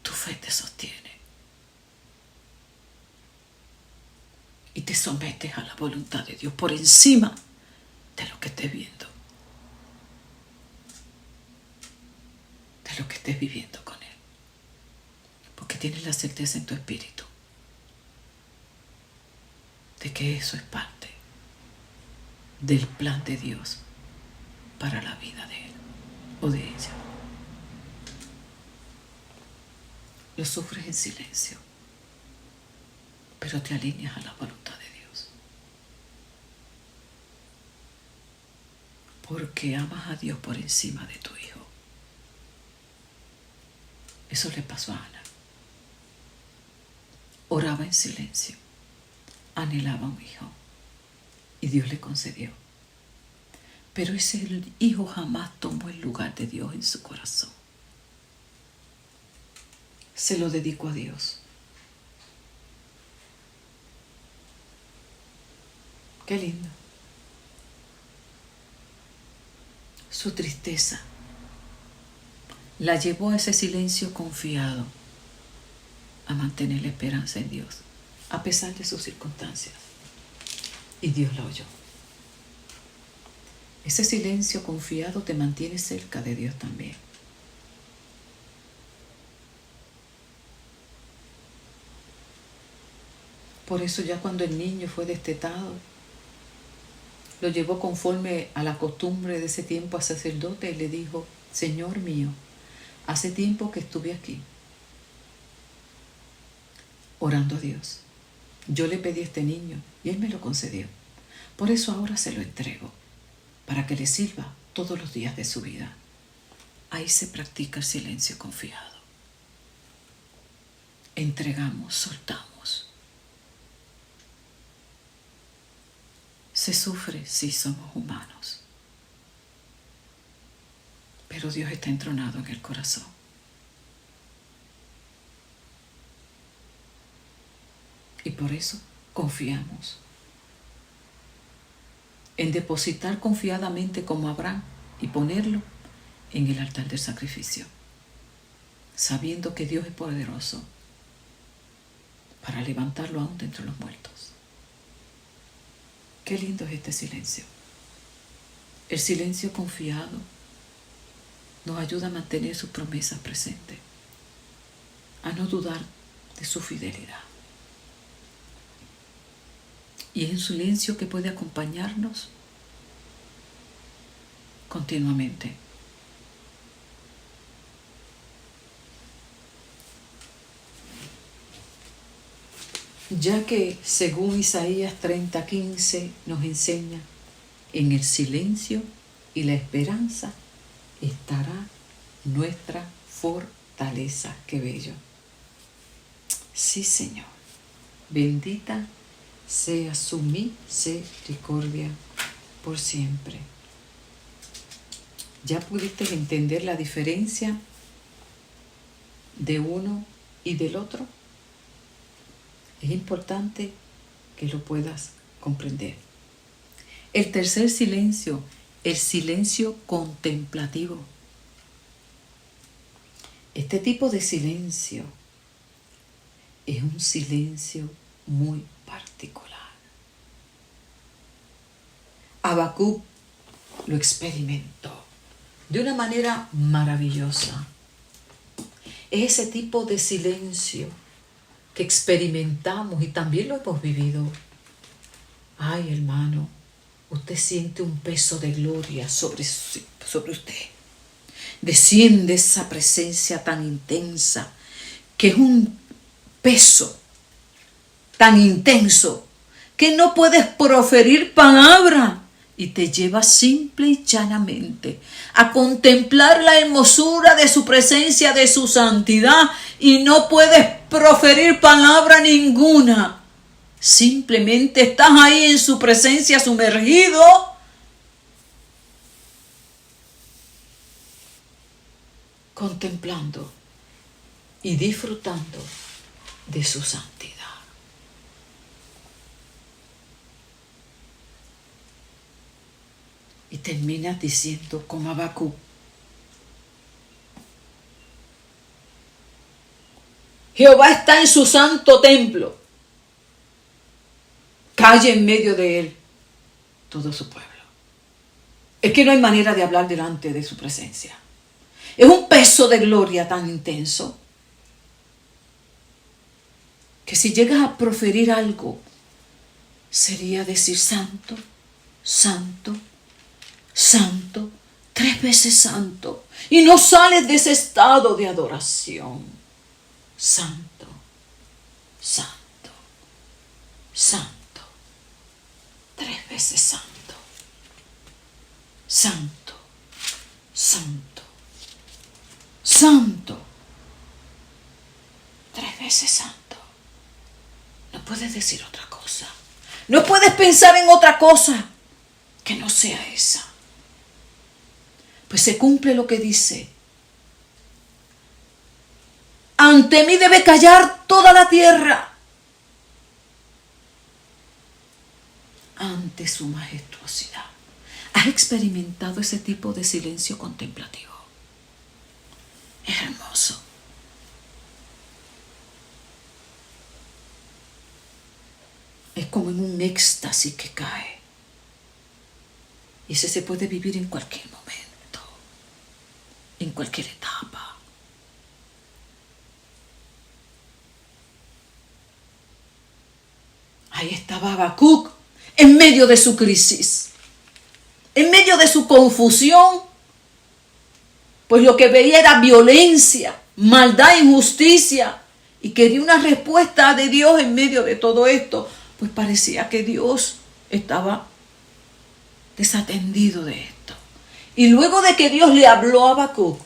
Tu fe te sostiene y te sometes a la voluntad de Dios por encima de lo que estés viendo, de lo que estés viviendo con Él, porque tienes la certeza en tu espíritu de que eso es parte del plan de Dios para la vida de Él o de ella. Lo sufres en silencio, pero te alineas a la voluntad de Dios, porque amas a Dios por encima de tu hijo. Eso le pasó a Ana. Oraba en silencio, anhelaba un hijo y Dios le concedió. Pero ese hijo jamás tomó el lugar de Dios en su corazón. Se lo dedicó a Dios. Qué lindo. Su tristeza la llevó a ese silencio confiado, a mantener la esperanza en Dios, a pesar de sus circunstancias. Y Dios la oyó. Ese silencio confiado te mantiene cerca de Dios también. Por eso ya cuando el niño fue destetado, lo llevó conforme a la costumbre de ese tiempo al sacerdote y le dijo: Señor mío, hace tiempo que estuve aquí orando a Dios. Yo le pedí a este niño y Él me lo concedió. Por eso ahora se lo entrego, para que le sirva todos los días de su vida. Ahí se practica el silencio confiado. Entregamos, soltamos. Se sufre, sí, somos humanos. Pero Dios está entronado en el corazón. Y por eso confiamos en depositar confiadamente como Abraham y ponerlo en el altar del sacrificio, sabiendo que Dios es poderoso para levantarlo aún de entre los muertos. Qué lindo es este silencio. El silencio confiado nos ayuda a mantener sus promesas presentes, a no dudar de su fidelidad. Y es un silencio que puede acompañarnos continuamente. Ya que según Isaías 30:15 nos enseña, en el silencio y la esperanza estará nuestra fortaleza. Qué bello. Sí, Señor. Bendita sea su misericordia por siempre. ¿Ya pudiste entender la diferencia de uno y del otro? Es importante que lo puedas comprender. El tercer silencio, el silencio contemplativo. Este tipo de silencio es un silencio muy particular. Habacuc lo experimentó de una manera maravillosa. Es ese tipo de silencio que experimentamos y también lo hemos vivido. Ay, hermano, usted siente un peso de gloria sobre usted. Desciende esa presencia tan intensa, que es un peso tan intenso que no puedes proferir palabra, y te lleva simple y llanamente a contemplar la hermosura de su presencia, de su santidad, y no puedes proferir palabra ninguna. Simplemente estás ahí en su presencia sumergido, contemplando y disfrutando de su santidad. Y termina diciendo como Habacuc: Jehová está en su santo templo, calle en medio de él todo su pueblo. Es que no hay manera de hablar delante de su presencia. Es un peso de gloria tan intenso que si llegas a proferir algo, sería decir santo, santo, santo, 3 veces santo. Y no sales de ese estado de adoración. Santo, santo, santo, 3 veces santo. Santo, santo, santo, 3 veces santo. No puedes decir otra cosa. No puedes pensar en otra cosa que no sea esa. Pues se cumple lo que dice: ante mí debe callar toda la tierra, ante su majestuosidad. ¿Has experimentado ese tipo de silencio contemplativo? Es hermoso. Es como en un éxtasis que cae. Y ese se puede vivir en cualquier momento, en cualquier etapa. Ahí estaba Habacuc en medio de su crisis, en medio de su confusión, pues lo que veía era violencia, maldad, injusticia, y quería una respuesta de Dios en medio de todo esto. Pues parecía que Dios estaba desatendido de esto. Y luego de que Dios le habló a Habacuc,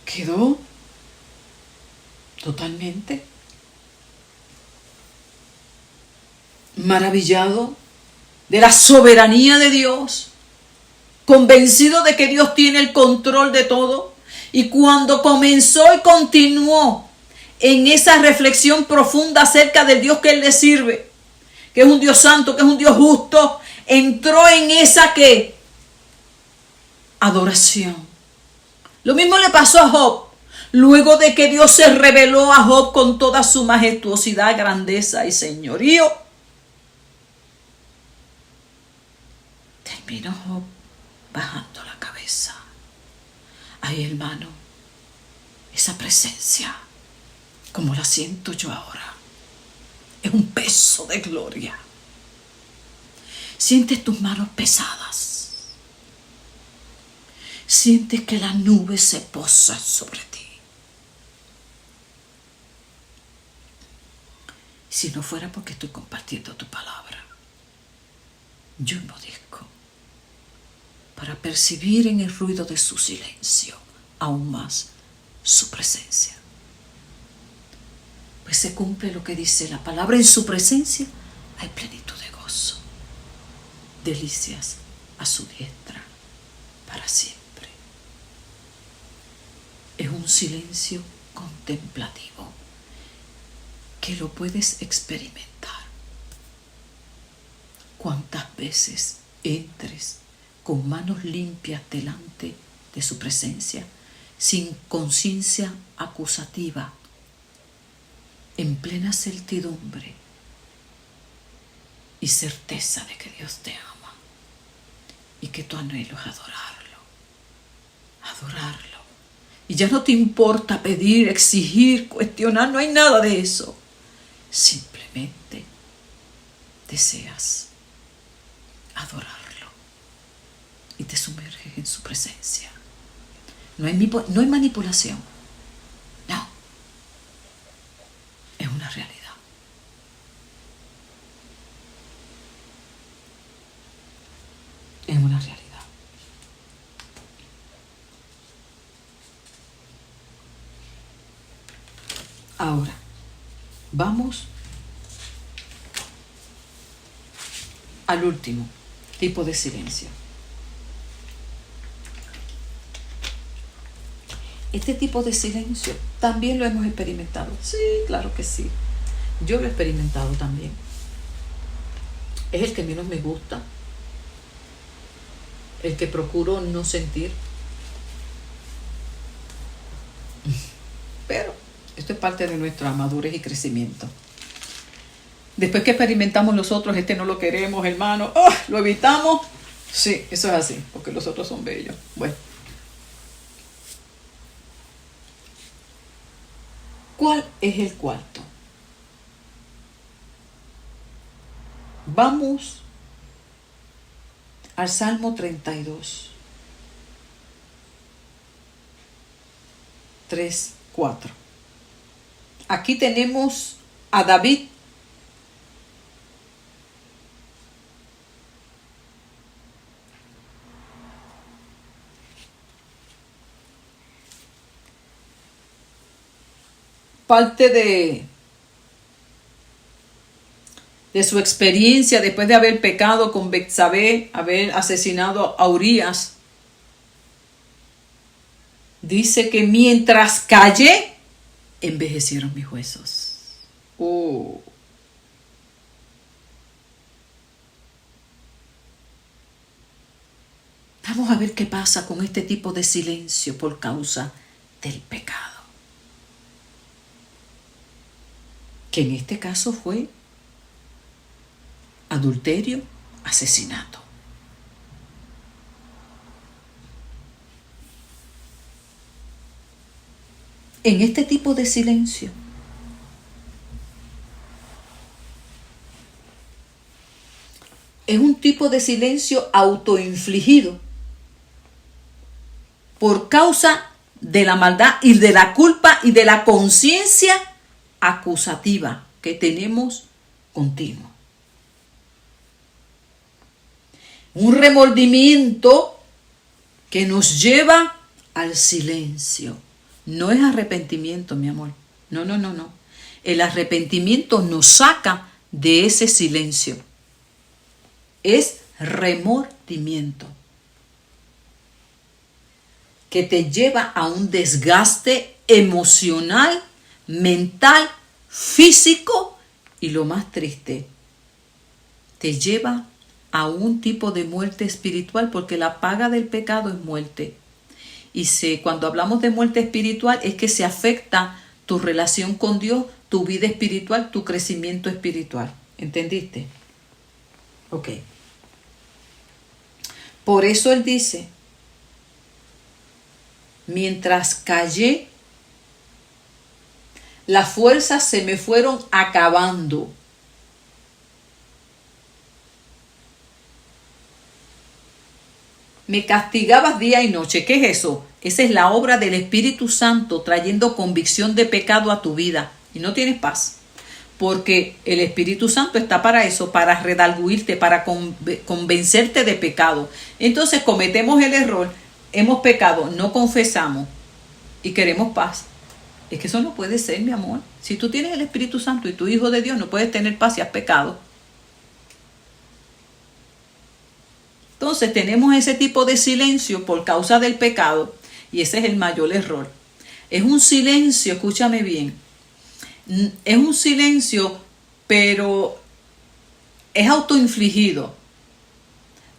quedó totalmente maravillado de la soberanía de Dios, convencido de que Dios tiene el control de todo. Y cuando comenzó y continuó en esa reflexión profunda acerca del Dios que él le sirve, que es un Dios santo, que es un Dios justo, entró en esa ¿qué? Adoración. Lo mismo le pasó a Job. Luego de que Dios se reveló a Job con toda su majestuosidad, grandeza y señorío, terminó Job bajando la cabeza. Ay, hermano, esa presencia, como la siento yo ahora, es un peso de gloria. Sientes tus manos pesadas. Sientes que la nube se posa sobre ti. Si no fuera porque estoy compartiendo tu palabra, yo embudezco para percibir en el ruido de su silencio aún más su presencia. Pues se cumple lo que dice la palabra: en su presencia hay plenitud de gozo, delicias a su diestra para siempre. Es un silencio contemplativo que lo puedes experimentar cuantas veces entres con manos limpias delante de su presencia, sin conciencia acusativa, en plena certidumbre y certeza de que Dios te ama y que tu anhelo es adorarlo, adorarlo. Y ya no te importa pedir, exigir, cuestionar, no hay nada de eso. Simplemente deseas adorarlo y te sumerges en su presencia. No hay manipulación. No. Es una realidad. Es una realidad. Ahora, vamos al último tipo de silencio. Este tipo de silencio también lo hemos experimentado. Sí, claro que sí. Yo lo he experimentado también. Es el que menos me gusta. El que procuro no sentir. Pero esto es parte de nuestra madurez y crecimiento. Después que experimentamos los otros, este no lo queremos, hermano. ¡Oh! ¿Lo evitamos? Sí, eso es así, porque los otros son bellos. Bueno. ¿Cuál es el cuarto? Vamos al Salmo 32. 3, 4. Aquí tenemos a David parte de su experiencia después de haber pecado con Betsabé, haber asesinado a Urías. Dice que mientras callé, envejecieron mis huesos. Oh. Vamos a ver qué pasa con este tipo de silencio por causa del pecado. Que en este caso fue adulterio, asesinato. En este tipo de silencio, es un tipo de silencio autoinfligido por causa de la maldad y de la culpa y de la conciencia acusativa que tenemos continuo. Un remordimiento que nos lleva al silencio. No es arrepentimiento, mi amor. No. El arrepentimiento nos saca de ese silencio. Es remordimiento que te lleva a un desgaste emocional, mental, físico y lo más triste, te lleva a un tipo de muerte espiritual, porque la paga del pecado es muerte. Y cuando hablamos de muerte espiritual es que se afecta tu relación con Dios, tu vida espiritual, tu crecimiento espiritual. ¿Entendiste? Ok. Por eso él dice, mientras callé, las fuerzas se me fueron acabando. Me castigabas día y noche. ¿Qué es eso? Esa es la obra del Espíritu Santo trayendo convicción de pecado a tu vida. Y no tienes paz. Porque el Espíritu Santo está para eso, para redarguirte, para convencerte de pecado. Entonces cometemos el error, hemos pecado, no confesamos y queremos paz. Es que eso no puede ser, mi amor. Si tú tienes el Espíritu Santo y tú hijo de Dios, no puedes tener paz si has pecado. Entonces tenemos ese tipo de silencio por causa del pecado y ese es el mayor error. Es un silencio, escúchame bien, es un silencio, pero es autoinfligido,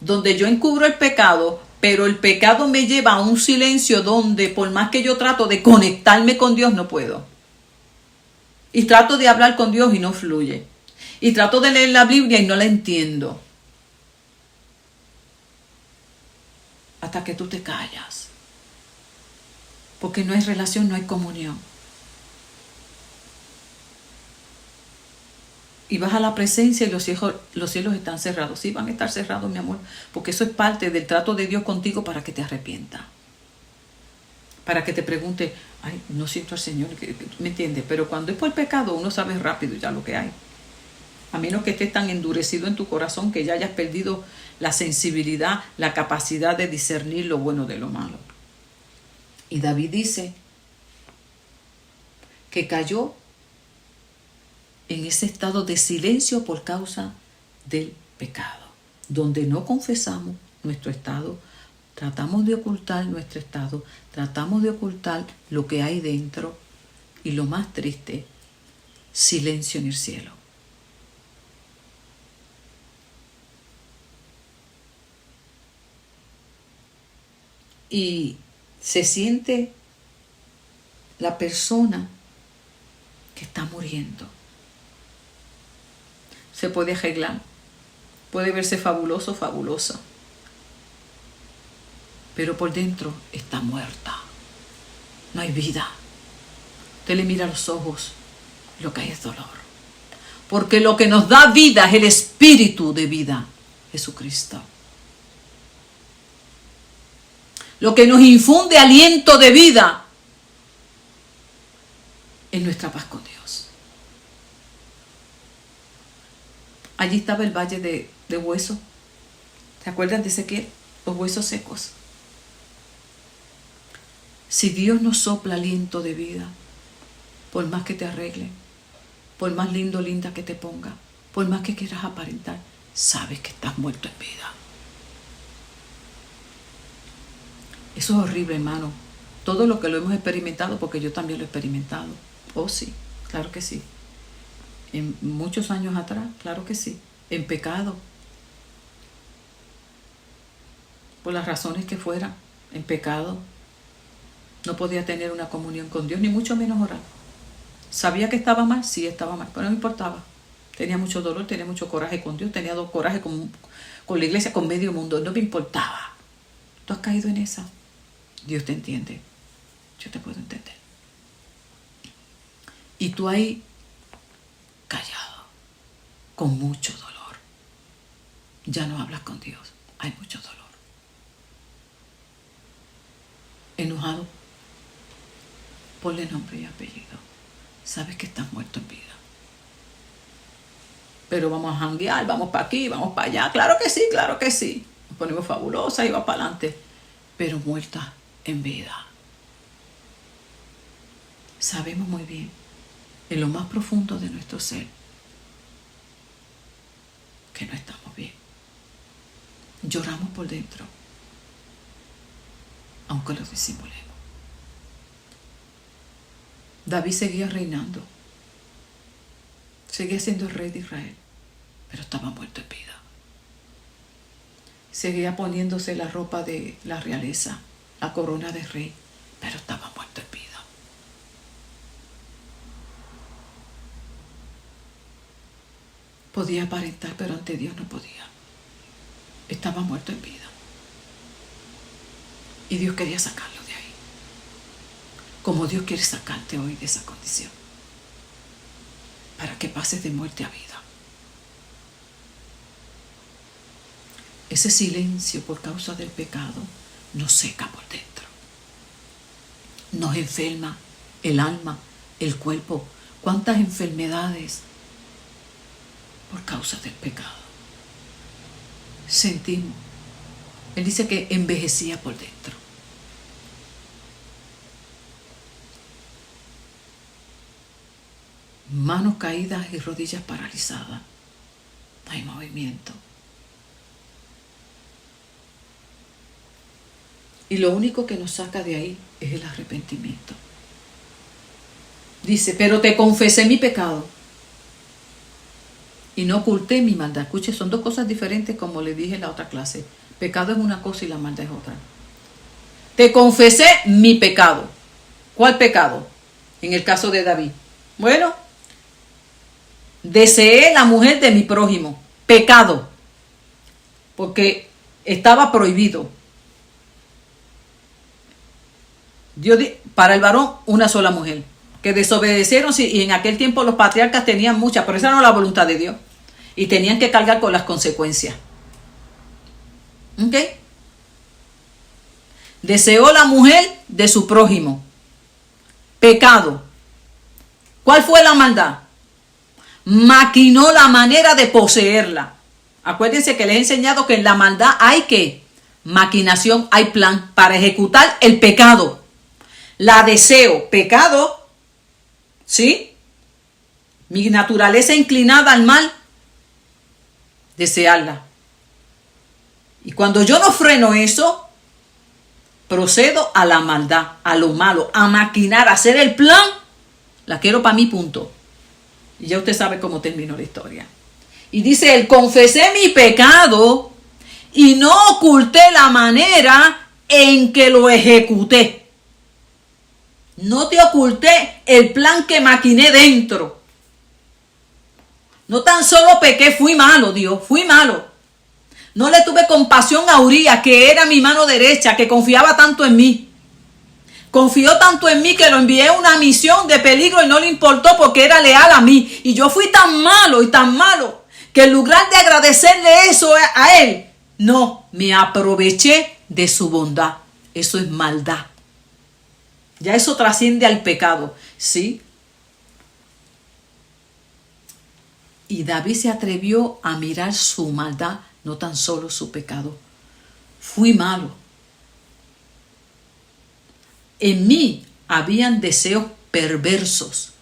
donde yo encubro el pecado, pero el pecado me lleva a un silencio donde por más que yo trato de conectarme con Dios, no puedo. Y trato de hablar con Dios y no fluye. Y trato de leer la Biblia y no la entiendo. Hasta que tú te callas. Porque no hay relación, no hay comunión. Y vas a la presencia y los cielos están cerrados. Sí, van a estar cerrados, mi amor, porque eso es parte del trato de Dios contigo para que te arrepientas. Para que te pregunte, ay, no siento al Señor, ¿me entiendes? Pero cuando es por pecado, uno sabe rápido ya lo que hay. A menos que estés tan endurecido en tu corazón que ya hayas perdido la sensibilidad, la capacidad de discernir lo bueno de lo malo. Y David dice que cayó en ese estado de silencio por causa del pecado, donde no confesamos nuestro estado Tratamos de ocultar nuestro estado, tratamos de ocultar lo que hay dentro y lo más triste, silencio en el cielo. Y se siente la persona que está muriendo. Se puede arreglar, puede verse fabuloso, fabulosa, pero por dentro está muerta. No hay vida. Usted le mira a los ojos, lo que hay es dolor. Porque lo que nos da vida es el espíritu de vida, Jesucristo. Lo que nos infunde aliento de vida es nuestra paz con Dios. Allí estaba el valle de huesos. ¿Se acuerdan de Ezequiel? Los huesos secos. Si Dios nos sopla aliento de vida, por más que te arregle, por más lindo o linda que te ponga, por más que quieras aparentar, sabes que estás muerto en vida. Eso es horrible, hermano. Todo lo que lo hemos experimentado, porque yo también lo he experimentado. Oh, sí, claro que sí. En muchos años atrás, claro que sí. En pecado. Por las razones que fueran, en pecado. No podía tener una comunión con Dios, ni mucho menos orar. ¿Sabía que estaba mal? Sí, estaba mal, pero no me importaba. Tenía mucho dolor, tenía mucho coraje con Dios, tenía coraje con la iglesia, con medio mundo. No me importaba. ¿Tú has caído en esa? Dios te entiende. Yo te puedo entender. Y tú ahí, callado, con mucho dolor. Ya no hablas con Dios. Hay mucho dolor. Enojado. Ponle nombre y apellido. Sabes que estás muerto en vida. Pero vamos a janguear, vamos para aquí, vamos para allá. Claro que sí, claro que sí. Nos ponemos fabulosas y va para adelante. Pero muerta en vida. Sabemos muy bien, en lo más profundo de nuestro ser, que no estamos bien. Lloramos por dentro, aunque lo disimulemos. David seguía reinando, seguía siendo el rey de Israel, pero estaba muerto en vida. Seguía poniéndose la ropa de la realeza, la corona de rey, pero estaba muerto en vida. Podía aparentar, pero ante Dios no podía. Estaba muerto en vida. Y Dios quería sacarlo de ahí. Como Dios quiere sacarte hoy de esa condición. Para que pases de muerte a vida. Ese silencio por causa del pecado nos seca por dentro. Nos enferma el alma, el cuerpo. ¿Cuántas enfermedades por causa del pecado sentimos? Él dice que envejecía por dentro. Manos caídas y rodillas paralizadas. No hay movimiento. Y lo único que nos saca de ahí es el arrepentimiento. Dice, pero te confesé mi pecado y no oculté mi maldad. Escuche, son dos cosas diferentes, como le dije en la otra clase. Pecado es una cosa y la maldad es otra. Te confesé mi pecado. ¿Cuál pecado? En el caso de David. Bueno, deseé la mujer de mi prójimo. Pecado. Porque estaba prohibido. Dios, para el varón, una sola mujer. Que desobedecieron, y en aquel tiempo los patriarcas tenían muchas, pero esa no era la voluntad de Dios. Y tenían que cargar con las consecuencias. ¿Ok? Deseó la mujer de su prójimo. Pecado. ¿Cuál fue la maldad? Maquinó la manera de poseerla. Acuérdense que les he enseñado que en la maldad hay que maquinación, hay plan para ejecutar el pecado. La deseo, pecado. ¿Sí? Mi naturaleza inclinada al mal, desearla. Y cuando yo no freno eso, procedo a la maldad, a lo malo, a maquinar, a hacer el plan, la quiero para mí, punto. Y ya usted sabe cómo terminó la historia. Y dice él, confesé mi pecado y no oculté la manera en que lo ejecuté. No te oculté el plan que maquiné dentro. No tan solo pequé, fui malo, Dios, fui malo. No le tuve compasión a Urías, que era mi mano derecha, que confiaba tanto en mí. Confió tanto en mí que lo envié a una misión de peligro y no le importó porque era leal a mí. Y yo fui tan malo y tan malo que en lugar de agradecerle eso a él, no, me aproveché de su bondad. Eso es maldad. Ya eso trasciende al pecado, ¿sí? Y David se atrevió a mirar su maldad, no tan solo su pecado. Fui malo. En mí habían deseos perversos,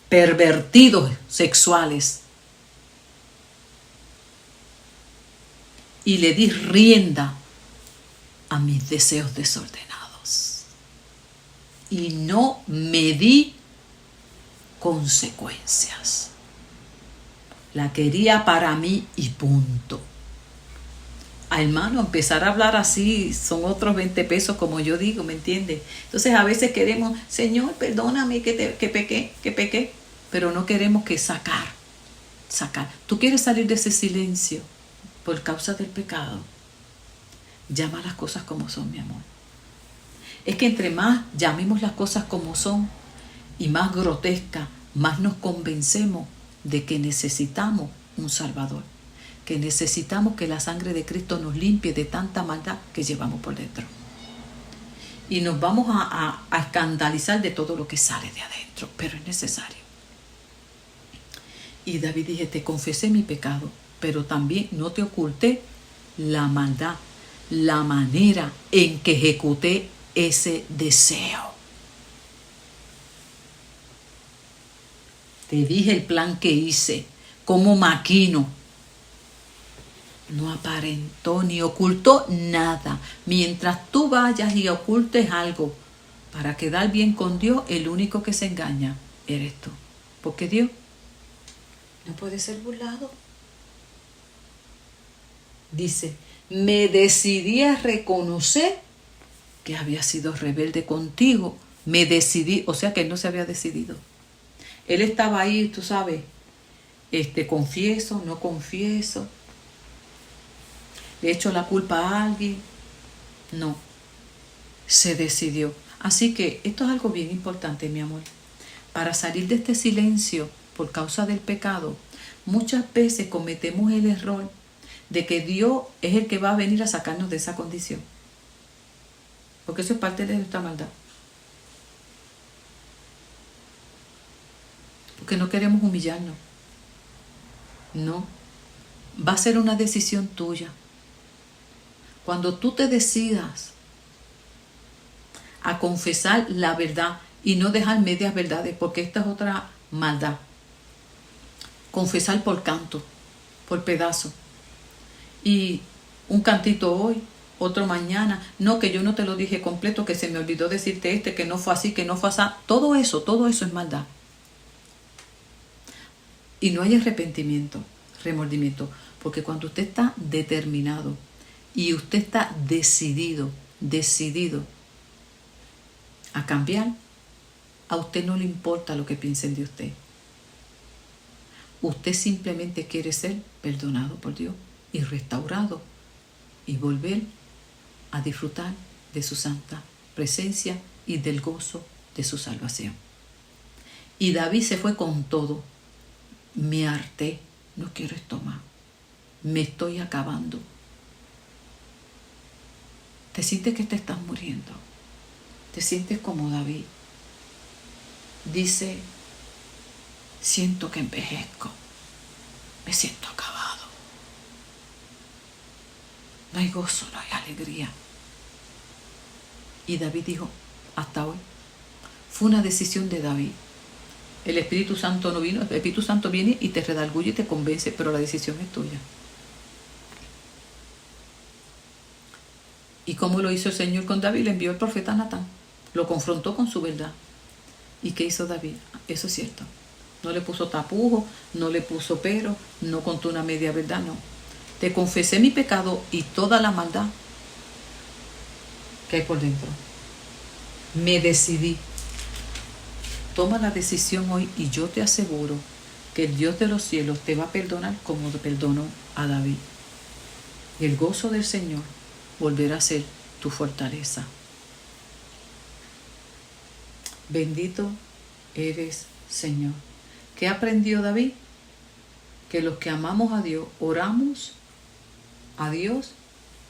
pervertidos sexuales. Y le di rienda a mis deseos desordenados. Y no me di consecuencias. La quería para mí y punto. Hermano, empezar a hablar así son otros 20 pesos, como yo digo, ¿me entiendes? Entonces a veces queremos, Señor, perdóname que pequé, pero no queremos que sacar. Tú quieres salir de ese silencio por causa del pecado. Llama las cosas como son, mi amor. Es que entre más llamemos las cosas como son y más grotescas, más nos convencemos de que necesitamos un Salvador, que necesitamos que la sangre de Cristo nos limpie de tanta maldad que llevamos por dentro. Y nos vamos a escandalizar de todo lo que sale de adentro, pero es necesario. Y David dije, te confesé mi pecado, pero también no te oculté la maldad, la manera en que ejecuté ese deseo. Te dije el plan que hice, cómo maquino. No aparentó ni ocultó nada. Mientras tú vayas y ocultes algo para quedar bien con Dios, el único que se engaña eres tú. Porque Dios no puede ser burlado. Dice, me decidí a reconocer que había sido rebelde contigo. Me decidí, o sea que él no se había decidido. Él estaba ahí, tú sabes, confieso, no confieso. ¿Le echo la culpa a alguien? No, se decidió. Así que esto es algo bien importante, mi amor. Para salir de este silencio por causa del pecado, muchas veces cometemos el error de que Dios es el que va a venir a sacarnos de esa condición. Porque eso es parte de nuestra maldad. Porque no queremos humillarnos. No. Va a ser una decisión tuya. Cuando tú te decidas a confesar la verdad y no dejar medias verdades, porque esta es otra maldad. Confesar por canto, por pedazo. Y un cantito hoy, otro mañana. No, que yo no te lo dije completo, que se me olvidó decirte que no fue así, que no fue así. Todo eso es maldad. Y no hay arrepentimiento, remordimiento, porque cuando usted está determinado y usted está decidido a cambiar, a usted no le importa lo que piensen de usted. Usted simplemente quiere ser perdonado por Dios y restaurado y volver a disfrutar de su santa presencia y del gozo de su salvación. Y David se fue con todo. Me harté, no quiero esto más. Me estoy acabando. Te sientes que te estás muriendo. Te sientes como David. Dice, siento que envejezco. Me siento acabado. No hay gozo, no hay alegría. Y David dijo, hasta hoy. Fue una decisión de David. El Espíritu Santo no vino, el Espíritu Santo viene y te redarguye y te convence, pero la decisión es tuya. ¿Y cómo lo hizo el Señor con David? Le envió el profeta Natán. Lo confrontó con su verdad. ¿Y qué hizo David? Eso es cierto. No le puso tapujo, no le puso pero, no contó una media verdad, no. Te confesé mi pecado y toda la maldad que hay por dentro. Me decidí. Toma la decisión hoy y yo te aseguro que el Dios de los cielos te va a perdonar como te perdonó a David. Y el gozo del Señor volverá a ser tu fortaleza. Bendito eres, Señor. ¿Qué aprendió David? Que los que amamos a Dios, oramos a Dios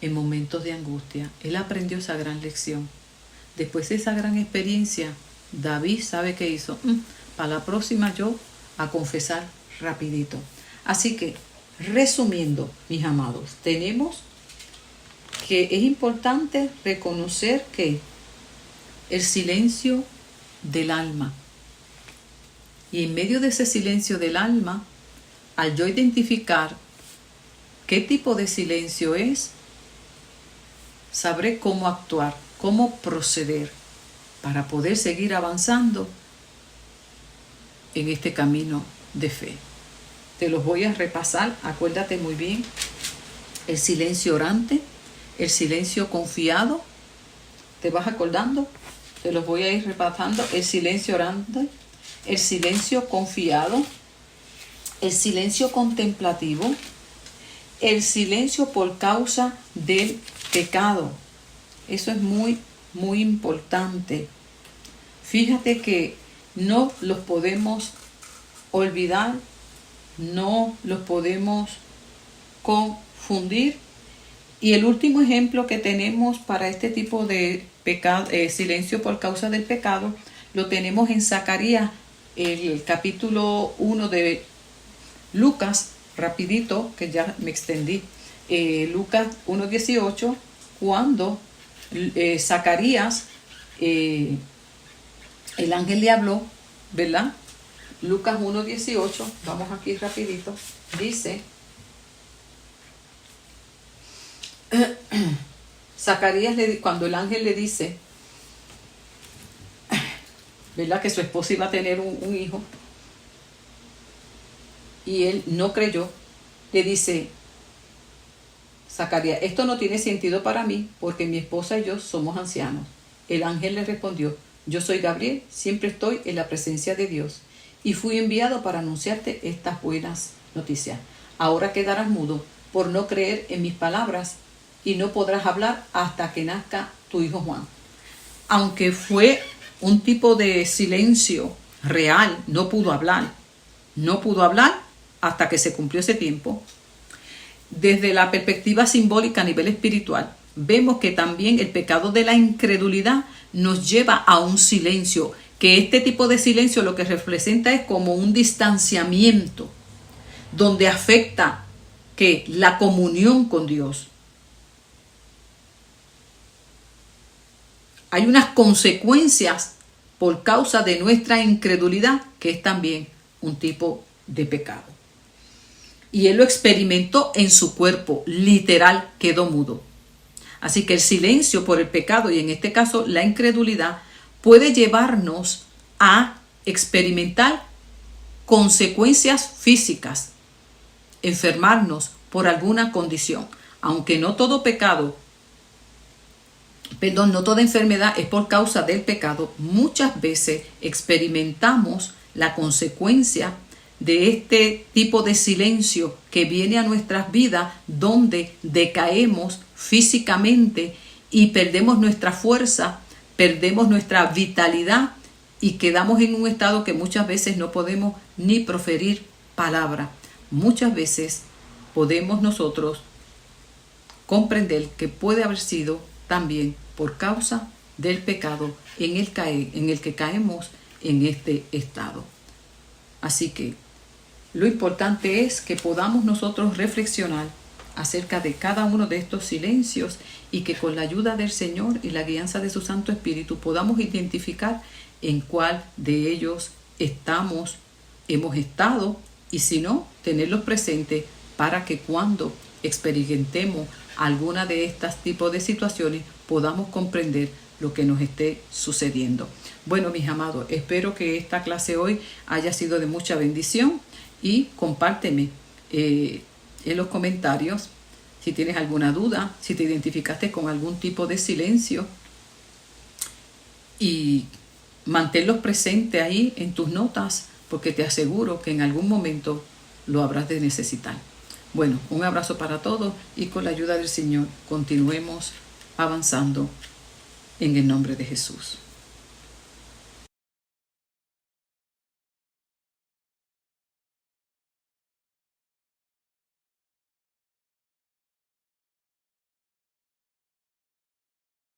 en momentos de angustia. Él aprendió esa gran lección. Después de esa gran experiencia, David sabe qué hizo. Para la próxima yo a confesar rapidito. Así que, resumiendo, mis amados, tenemos que es importante reconocer que el silencio del alma. Y en medio de ese silencio del alma, al yo identificar qué tipo de silencio es, sabré cómo actuar, cómo proceder para poder seguir avanzando en este camino de fe. Te los voy a repasar, acuérdate muy bien. El silencio orante, el silencio confiado. ¿Te vas acordando? Te los voy a ir repasando. El silencio orante, el silencio confiado, el silencio contemplativo, el silencio por causa del pecado. Eso es muy, muy importante. Fíjate que no los podemos olvidar, no los podemos confundir. Y el último ejemplo que tenemos para este tipo de pecado, silencio por causa del pecado, lo tenemos en Zacarías, el capítulo 1 de Lucas, rapidito, que ya me extendí. Lucas 1:18, cuando Zacarías, el ángel le habló, ¿verdad? Lucas 1:18, vamos aquí rapidito, dice, Zacarías, cuando el ángel le dice, ¿verdad?, que su esposa iba a tener un hijo, y él no creyó, le dice, Zacarías, esto no tiene sentido para mí, porque mi esposa y yo somos ancianos. El ángel le respondió, yo soy Gabriel, siempre estoy en la presencia de Dios, y fui enviado para anunciarte estas buenas noticias. Ahora quedarás mudo por no creer en mis palabras, y no podrás hablar hasta que nazca tu hijo Juan. Aunque fue un tipo de silencio real, no pudo hablar hasta que se cumplió ese tiempo. Desde la perspectiva simbólica a nivel espiritual, vemos que también el pecado de la incredulidad nos lleva a un silencio, que este tipo de silencio lo que representa es como un distanciamiento, donde afecta que la comunión con Dios. Hay unas consecuencias por causa de nuestra incredulidad, que es también un tipo de pecado. Y él lo experimentó en su cuerpo, literal, quedó mudo. Así que el silencio por el pecado, y en este caso la incredulidad, puede llevarnos a experimentar consecuencias físicas, enfermarnos por alguna condición. Aunque no todo pecado, no toda enfermedad es por causa del pecado, muchas veces experimentamos la consecuencia de este tipo de silencio que viene a nuestras vidas, donde decaemos físicamente y perdemos nuestra fuerza, perdemos nuestra vitalidad y quedamos en un estado que muchas veces no podemos ni proferir palabra. Muchas veces podemos nosotros comprender que puede haber sido también por causa del pecado en el que caemos en este estado. Así que lo importante es que podamos nosotros reflexionar acerca de cada uno de estos silencios y que con la ayuda del Señor y la guianza de su Santo Espíritu podamos identificar en cuál de ellos hemos estado, y si no, tenerlos presentes para que cuando experimentemos alguna de estas tipos de situaciones, podamos comprender lo que nos esté sucediendo. Bueno, mis amados, espero que esta clase hoy haya sido de mucha bendición y compárteme en los comentarios si tienes alguna duda, si te identificaste con algún tipo de silencio, y manténlos presentes ahí en tus notas, porque te aseguro que en algún momento lo habrás de necesitar. Bueno, un abrazo para todos y con la ayuda del Señor continuemos avanzando en el nombre de Jesús.